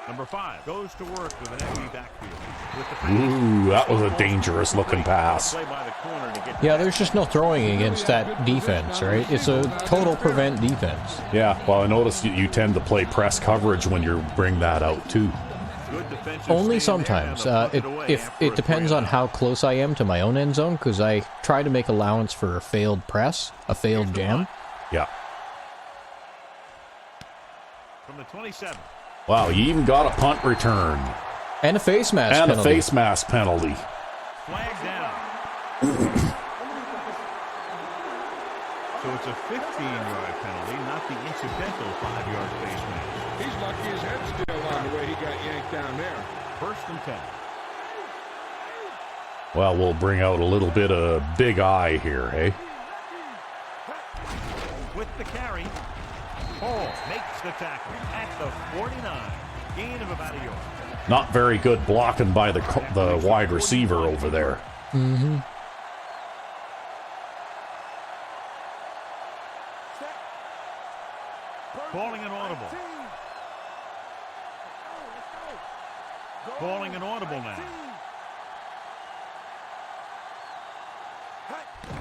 Number 5 goes to work with an empty backfield. With the Ooh, that was a dangerous looking pass. Play by the corner to get Yeah, there's just no throwing against that defense, right? It's a total prevent defense. Yeah, well, I noticed you tend to play press coverage when you bring that out, too. good defensive Only stand there, and sometimes. they'll punt it away If after it a depends 3 on and how close I am to my own end zone, because I try to make allowance for a failed press, a failed jam. Yeah. from the 27. Wow, you even got a punt return. And a face mask And penalty. a face mask penalty. Flag down. So it's a 15-yard penalty, not the incidental 5-yard face mask. He's lucky his head's still on the way he got yanked down there. 1st and 10. Well, we'll bring out a little bit of big eye here, hey? With the carry, Hall makes the tackle at the 49. Gain of about a yard. Not very good blocking by the wide receiver over there. Mm-hmm. Calling an audible. Calling an audible now.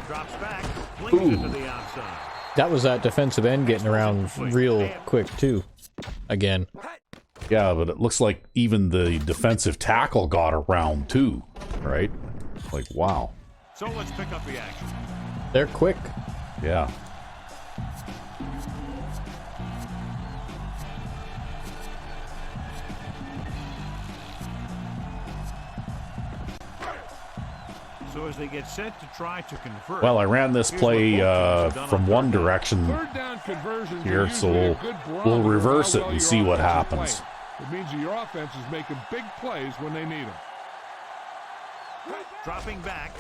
Drops back, flings it to the outside. That was that defensive end getting around real quick, too. Again. Yeah, but it looks like even the defensive tackle got around too, right? Like, wow. So let's pick up the action. They're quick. Yeah. So as they get set to try to convert. Well, I ran this play from one direction Third down conversions are here, so usually a good barometer we'll of reverse how it well and your see what offense is happens. playing. It means that your offense is making big plays when they need them. Dropping back.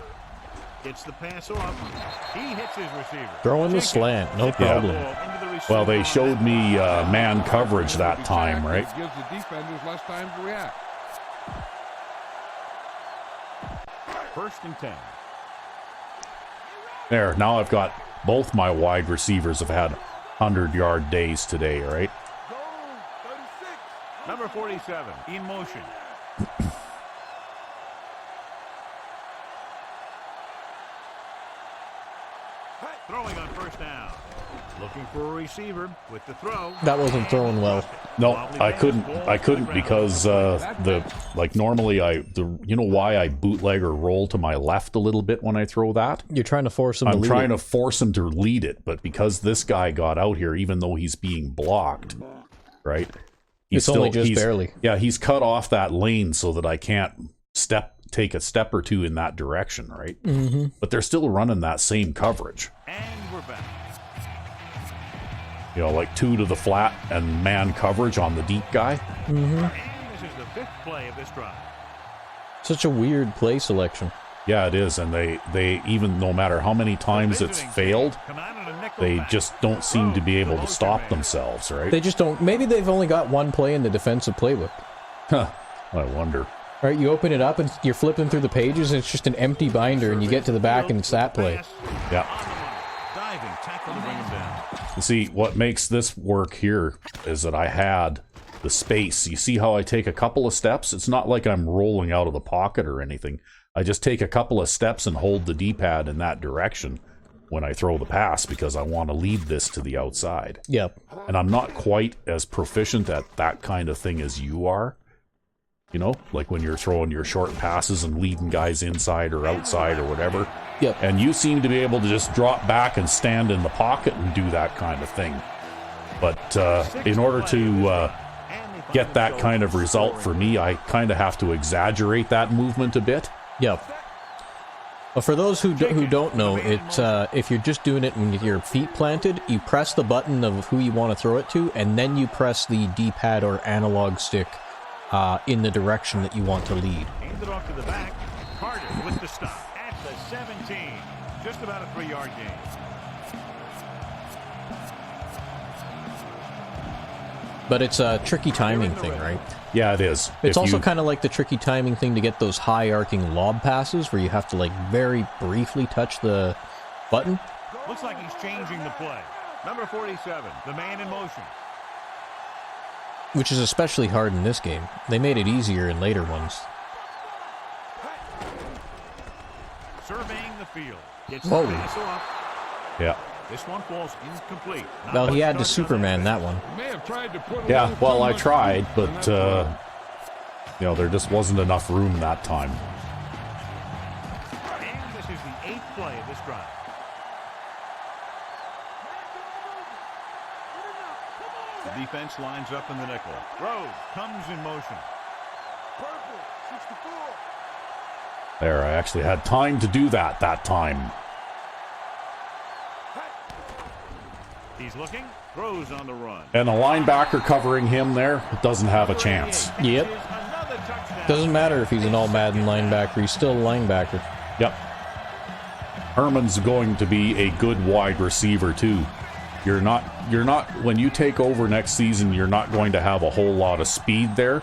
Gets the pass off. He hits his receiver. Throwing the Jenkins slant, no gets the problem. ball into the receiver Well, they on showed that me man coverage that time, right? It gives the defenders less time to react. 1st and 10. There, now I've got both my wide receivers have had 100-yard days today, right? Number 47 in motion. Throwing on 1st down. Looking for a receiver with the throw. That wasn't thrown well. No, I couldn't because normally you know why I bootleg or roll to my left a little bit when I throw that? You're trying to force them to I'm lead trying it. to force him to lead it, but because this guy got out here, even though he's being blocked, right? It's only just barely. Yeah, he's cut off that lane so that I can't take a step or two in that direction, right? Mm-hmm. But they're still running that same coverage. And we're back. You know, like 2 to the flat and man coverage on the deep guy. Mm-hmm. And this is the 5th play of this drive. Such a weird play selection. Yeah, it is, and they even no matter how many times it's failed, Come out on a nickel they back. just don't seem to be able to stop themselves, right? They just don't. Maybe they've only got one play in the defensive playbook. Huh, I wonder. All right, you open it up and you're flipping through the pages, and it's just an empty binder, and you get to the back and it's that play. Yeah. Diving tackle to bring him down. You see, what makes this work here is that I had the space. You see how I take a couple of steps? It's not like I'm rolling out of the pocket or anything. I just take a couple of steps and hold the D-pad in that direction when I throw the pass because I want to lead this to the outside. Yep. And I'm not quite as proficient at that kind of thing as you are. You know, like when you're throwing your short passes and leading guys inside or outside or whatever. Yep. And you seem to be able to just drop back and stand in the pocket and do that kind of thing. But in order to get that kind of result for me, I kind of have to exaggerate that movement a bit. Yep. Well, for those who don't know, it's if you're just doing it with your feet planted, you press the button of who you want to throw it to, and then you press the D-pad or analog stick in the direction that you want to lead. Handed off to the back. Carter with the stop at the 17. Just about a 3-yard gain. But it's a tricky timing thing, right? Yeah, it is. It's also kind of like the tricky timing thing to get those high arcing lob passes where you have to like very briefly touch the button. Looks like he's changing the play. Number 47, the man in motion. Which is especially hard in this game. They made it easier in later ones. Surveying the field. Gets Whoa. the pass off. Yeah. This one falls incomplete. Not Well, he much had to done Superman that one. May have tried to put a Yeah, little well, too I much tried, weight on but, that you know, there just wasn't enough room that time. And this is the 8th play of this drive. The defense lines up in the nickel. Rose comes in motion. There, I actually had time to do that time. He's looking. Throws on the run. And a linebacker covering him there doesn't have a chance. Yep. Another touchdown. Doesn't matter if he's an all Madden linebacker, he's still a linebacker. Yep. Herman's going to be a good wide receiver too. You're not when you take over next season, you're not going to have a whole lot of speed there,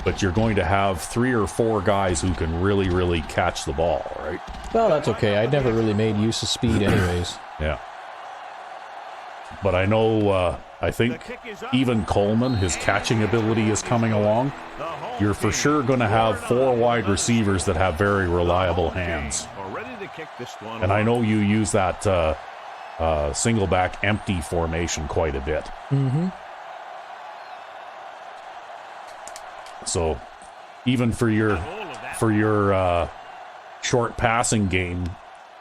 but you're going to have 3 or 4 guys who can really catch the ball, right? Well, that's okay. I never really made use of speed anyways. Yeah. But I know, I think even Coleman, his catching ability is coming along. You're for sure going to have 4 wide receivers that have very reliable hands. And I know you use that single back empty formation quite a bit. Mm-hmm. So even for your short passing game,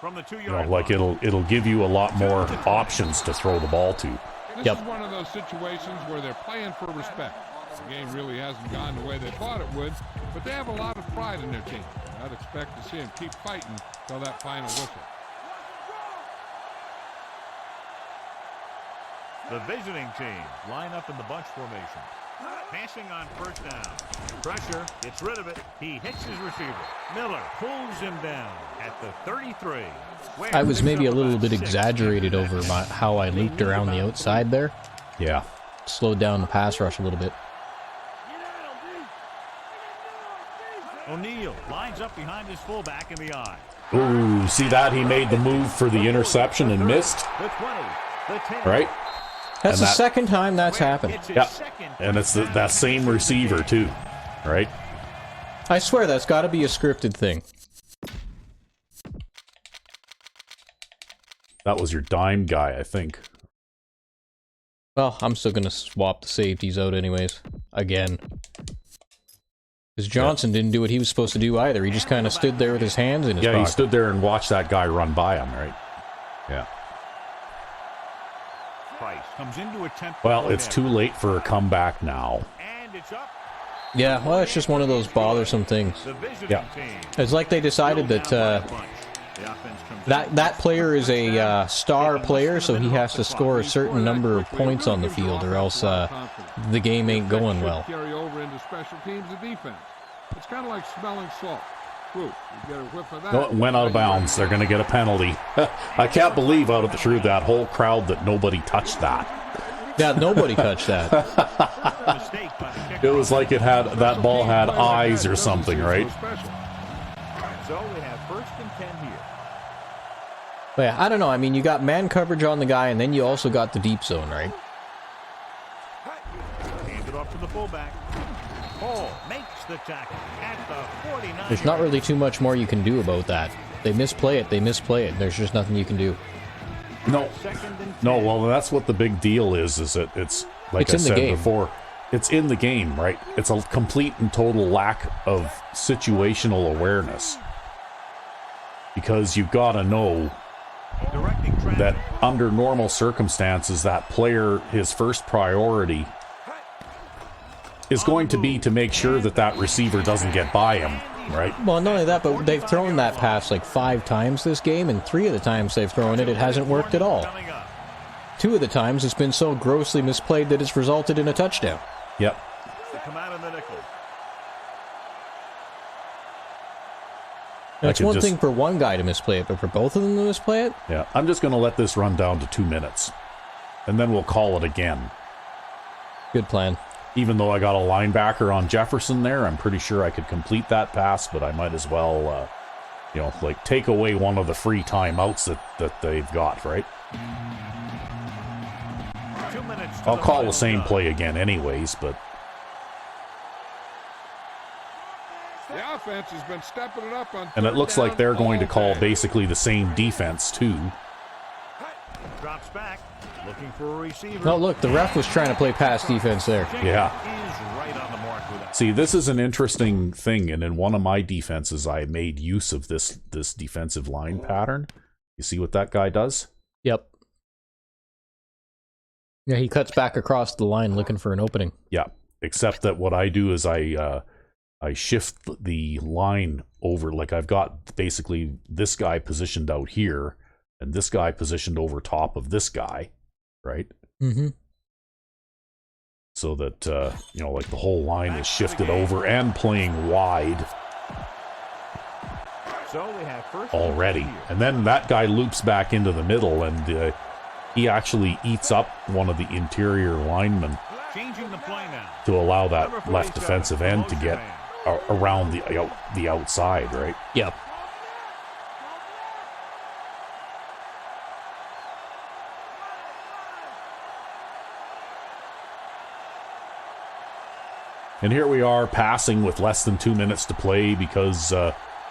From the 2-yard you know, like it'll give you a lot more options to throw the ball to. This Yep. is one of those situations where they're playing for respect. The game really hasn't gone the way they thought it would, but they have a lot of pride in their team. I'd expect to see them keep fighting till that final whistle. The visiting team line up in the bunch formation. Passing on first down. Pressure, gets rid of it. He hits his receiver. Miller pulls him down at the 33. I was maybe a little bit exaggerated over how I looped around the outside there. Yeah. Slowed down the pass rush a little bit. O'Neal lines up behind his fullback in the eye. Ooh, see that? He made the move for the interception and missed. The 20, the 10. Right? That's And the that- second time that's happened. It's his Yeah. second. And it's that same receiver too. Right? I swear that's got to be a scripted thing. That was your dime guy, I think. Well, I'm still going to swap the safeties out anyways. Again. Because Johnson didn't do what he was supposed to do either. He just kind of stood there with his hands in his Yeah, pocket. he stood there and watched that guy run by him, right? Yeah. Price comes in to attempt. Well, it's too late for a comeback now. And it's up. Yeah, well, it's just one of those bothersome things. The visiting Yeah. team. It's like they decided that that player is a star player, so he has to score a certain number of points on the field, or else the game ain't going well. Carry over into special teams and defense. It's kind of like smelling salt. Fruit. You get a whiff of that. No, it went out of bounds. They're going to get a penalty. I can't believe out of through that whole crowd that nobody touched that. Yeah, nobody touched that. It was like that ball had eyes or something, right? So we have first and 10 here. But yeah, I don't know. I mean, you got man coverage on the guy, and then you also got the deep zone, right? Hand it off to the fullback. Hall makes the tackle at the 49. There's not really too much more you can do about that. They misplay it, they misplay it. There's just nothing you can do. No. Second and 10. No, well, that's what the big deal is that it's, like It's I in the said game. before, it's in the game, right? It's a complete and total lack of situational awareness. Because you've got to know Directing traffic. that under normal circumstances, that player, his first priority is going to be to make sure that receiver doesn't get by him, right? Well, not only that, but they've thrown that pass like 5 times this game, and 3 of the times they've thrown it, it hasn't worked at all. Coming up. 2 of the times it's been so grossly misplayed that it's resulted in a touchdown. Yep. They come out in the nickel. Now, it's could one just- thing for one guy to misplay it, but for both of them to misplay it? Yeah. I'm just going to let this run down to 2 minutes, and then we'll call it again. Good plan. Even though I got a linebacker on Jefferson there, I'm pretty sure I could complete that pass, but I might as well, like take away one of the free timeouts that they've got, right? 2 minutes. I'll call the same play again anyways, but The offense has been stepping it up on And it looks like they're going to call day. basically the same defense, too. Drops back, looking for a receiver. No, look, the ref was trying to play pass defense there. Jenkins Yeah. is right on the mark with that. See, this is an interesting thing, and in one of my defenses, I made use of this defensive line pattern. You see what that guy does? Yep. Yeah, he cuts back across the line looking for an opening. Yeah, except that what I do is I shift the line over. Like I've got basically this guy positioned out here, and this guy positioned over top of this guy, right? Mm-hmm. So that, like the whole line is shifted over and playing wide So they have first already. here. And then that guy loops back into the middle, and he actually eats up one of the interior linemen Changing the play now. to allow Number that 47, left defensive end to motion get man. around the outside, right? Yep. And here we are passing with less than 2 minutes to play because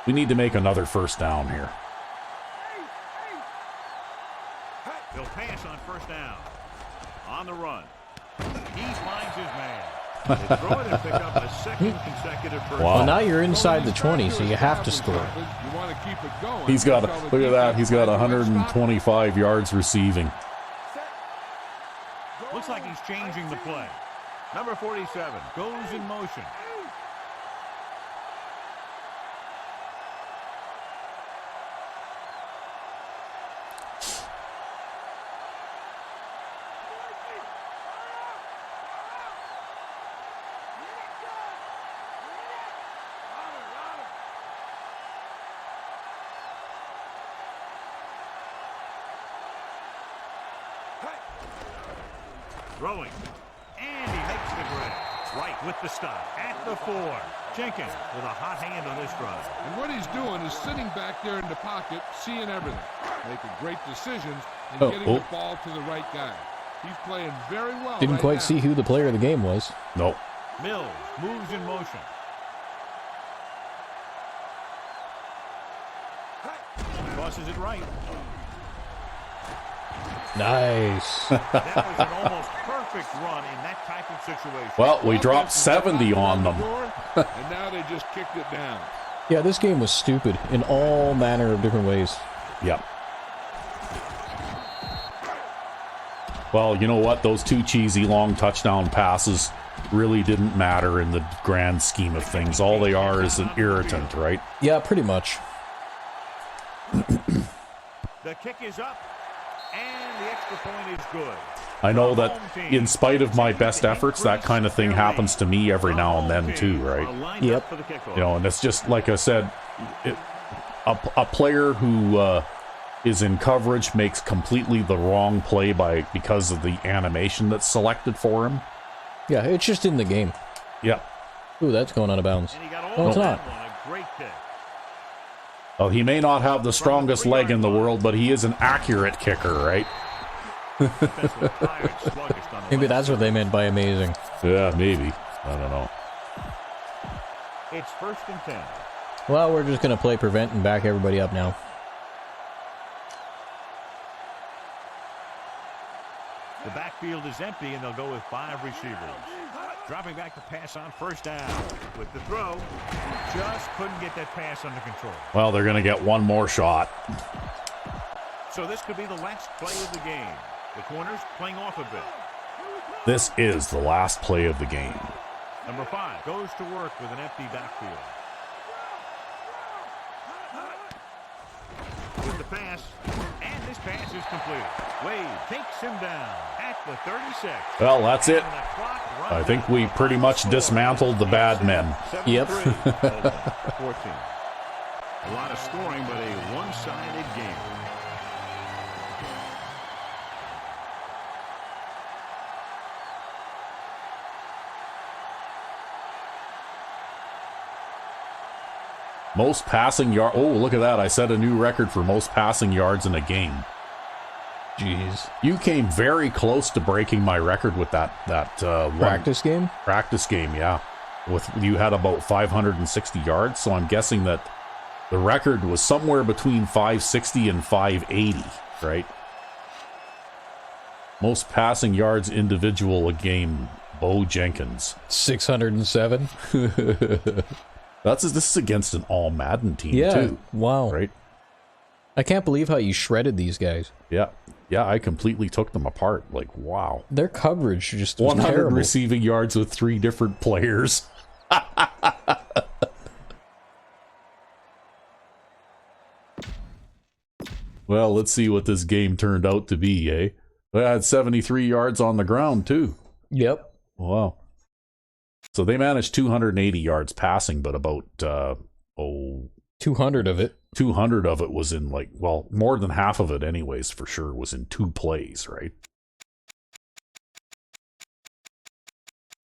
we need to make another first down here. He'll pass on first down. On the run. He finds his man. They throw it and pick up a second consecutive first Wow. Well, down. now you're inside the 20, so you have to score. You want to keep it going. He's got, That's how look the at that, defense he's got plays. 125 yards receiving. Looks like he's changing the play. Number 47 goes in motion. Throwing. And he makes the grab. Right with the stop. At the 4. Jenkins with a hot hand on this drive. And what he's doing is sitting back there in the pocket, seeing everything, making great decisions, and getting the ball to the right guy. He's playing very well. Didn't right quite now. see who the player of the game was. Nope. Mills moves in motion. Tosses it right. Nice. That was an almost perfect run in that type of situation. Well, we Offense dropped is 70 knocking on the them. door, and now they just kicked it down. Yeah, this game was stupid in all manner of different ways. Yep. Well, you know what? Those two cheesy long touchdown passes really didn't matter in the grand scheme of things. All they are is an irritant, right? Yeah, pretty much. The kick is up, and the extra point is good. I know that in spite of my best efforts, that kind of thing happens to me every now and then too, right? Yep. And it's just like I said, a player who is in coverage makes completely the wrong play because of the animation that's selected for him. Yeah, it's just in the game. Yep. Ooh, that's going out of bounds. And he got No, all it's of not. that one. A great kick. Well, he may not have the strongest leg in the world, but he is an accurate kicker, right? Defensively tired, sluggish on the Maybe left. that's what they meant by amazing. Yeah, maybe. I don't know. It's 1st and 10. Well, we're just going to play prevent and back everybody up now. The backfield is empty, and they'll go with 5 receivers. Dropping back to pass on first down. With the throw, just couldn't get that pass under control. Well, they're going to get one more shot. So this could be the last play of the game. The corners playing off a bit. This is the last play of the game. Number 5 goes to work with an empty backfield. With the pass, and this pass is completed. Wade takes him down at the 36. Well, that's it. And the clock runs I think out. we pretty much dismantled the Badmen. Yep. 14. A lot of scoring, but a one-sided game. Most passing yard. Oh, look at that. I set a new record for most passing yards in a game. Jeez. You came very close to breaking my record with that one Practice game? practice game, yeah. you had about 560 yards, so I'm guessing that the record was somewhere between 560 and 580, right? Most passing yards individual a game, Bo Jenkins. 607. This is against an all Madden team, Yeah, too. wow. Right? I can't believe how you shredded these guys. Yeah. Yeah, I completely took them apart. Like, wow. Their coverage just was 100 terrible. receiving yards with 3 different players. Well, let's see what this game turned out to be, eh? They had 73 yards on the ground, too. Yep. Wow. So they managed 280 yards passing, but about 200 of it. 200 of it was in more than half of it anyways, for sure, was in 2 plays, right?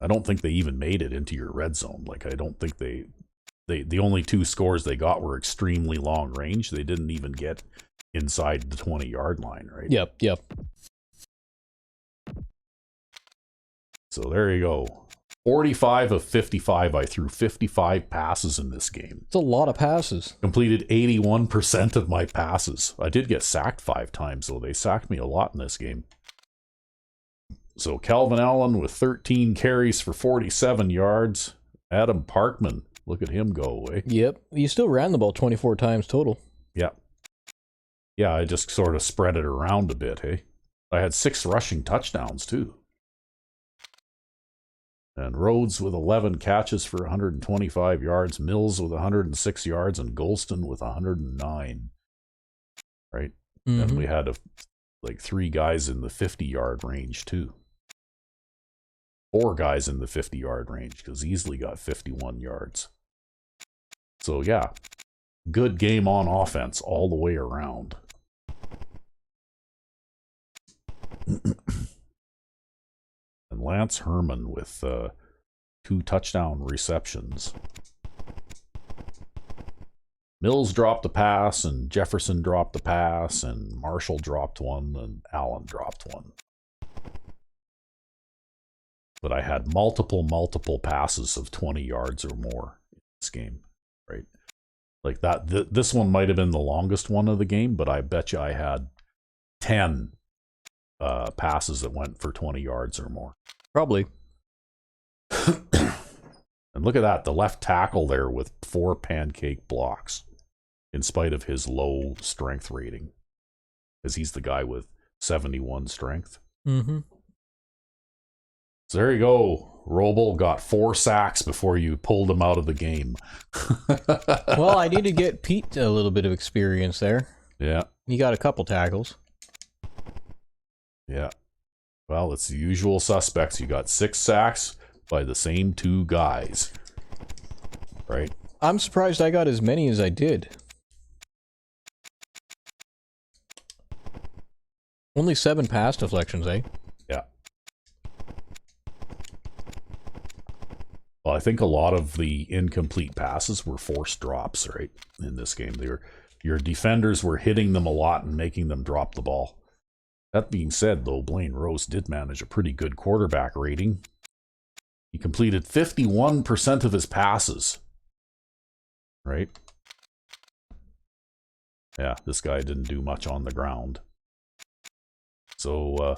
I don't think they even made it into your red zone. Like, I don't think the only 2 scores they got were extremely long range. They didn't even get inside the 20-yard line, right? Yep. So there you go. 45 of 55. I threw 55 passes in this game. It's a lot of passes. Completed 81% of my passes. I did get sacked 5 times, though. They sacked me a lot in this game. So Calvin Allen with 13 carries for 47 yards. Adam Parkman, look at him go away. Yep. You still ran the ball 24 times total. Yeah. Yeah, I just sort of spread it around a bit, hey? I had 6 rushing touchdowns, too. And Rhodes with 11 catches for 125 yards, Mills with 106 yards, and Golston with 109. Right? Mm-hmm. And we had 3 guys in the 50-yard range, too. 4 guys in the 50-yard range, because Easley got 51 yards. So, yeah, good game on offense all the way around. And Lance Herman with 2 touchdown receptions. Mills dropped a pass, and Jefferson dropped a pass, and Marshall dropped one, and Allen dropped one. But I had multiple passes of 20 yards or more in this game, right? Like that. This one might have been the longest one of the game, but I bet you I had 10 passes that went for 20 yards or more. Probably. And look at that, the left tackle there with 4 pancake blocks, in spite of his low strength rating, because he's the guy with 71 strength. Mm-hmm. So there you go. Roble got 4 sacks before you pulled him out of the game. Well, I need to get Pete a little bit of experience there. Yeah. He got a couple tackles. Yeah. Well, it's the usual suspects. You got 6 sacks by the same 2 guys. Right? I'm surprised I got as many as I did. Only 7 pass deflections, eh? Yeah. Well, I think a lot of the incomplete passes were forced drops, right? In this game, your defenders were hitting them a lot and making them drop the ball. That being said, though, Blaine Rose did manage a pretty good quarterback rating. He completed 51% of his passes. Right? Yeah, this guy didn't do much on the ground. So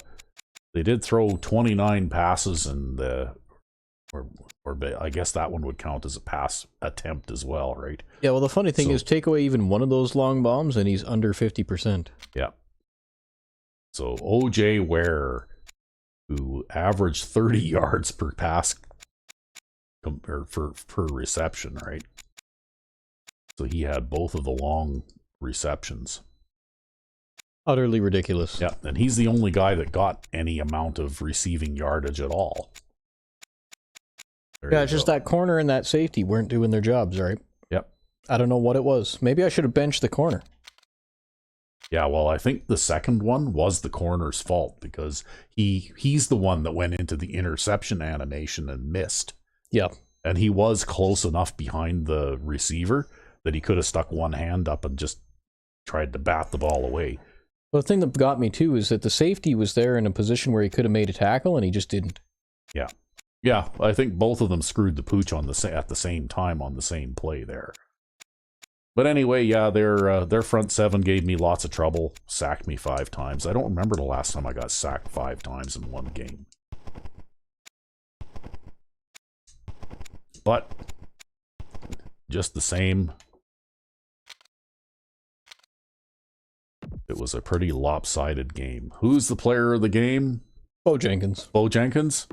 they did throw 29 passes, and or I guess that one would count as a pass attempt as well, right? Yeah, well, the funny thing is, take away even one of those long bombs, and he's under 50%. Yeah. So O.J. Ware, who averaged 30 yards per pass per reception, right? So he had both of the long receptions. Utterly ridiculous. Yeah, and he's the only guy that got any amount of receiving yardage at all. Yeah, it's just that corner and that safety weren't doing their jobs, right? Yep. I don't know what it was. Maybe I should have benched the corner. Yeah, well, I think the second one was the corner's fault, because he's the one that went into the interception animation and missed. Yeah. And he was close enough behind the receiver that he could have stuck one hand up and just tried to bat the ball away. Well, the thing that got me, too, is that the safety was there in a position where he could have made a tackle, and he just didn't. Yeah. Yeah, I think both of them screwed the pooch on at the same time on the same play there. But anyway, yeah, their front seven gave me lots of trouble, sacked me 5 times. I don't remember the last time I got sacked 5 times in one game. But just the same, it was a pretty lopsided game. Who's the player of the game? Bo Jenkins. Bo Jenkins?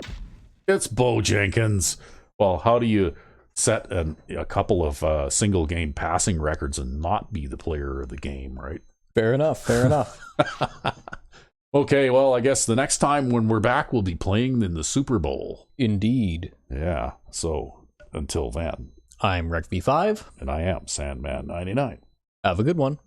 It's Bo Jenkins. Well, how do you set a couple of single game passing records and not be the player of the game, right? Fair enough, fair enough. Okay, well, I guess the next time when we're back, we'll be playing in the Super Bowl. Indeed. Yeah, so until then. I'm RecV5. And I am Sandman99. Have a good one.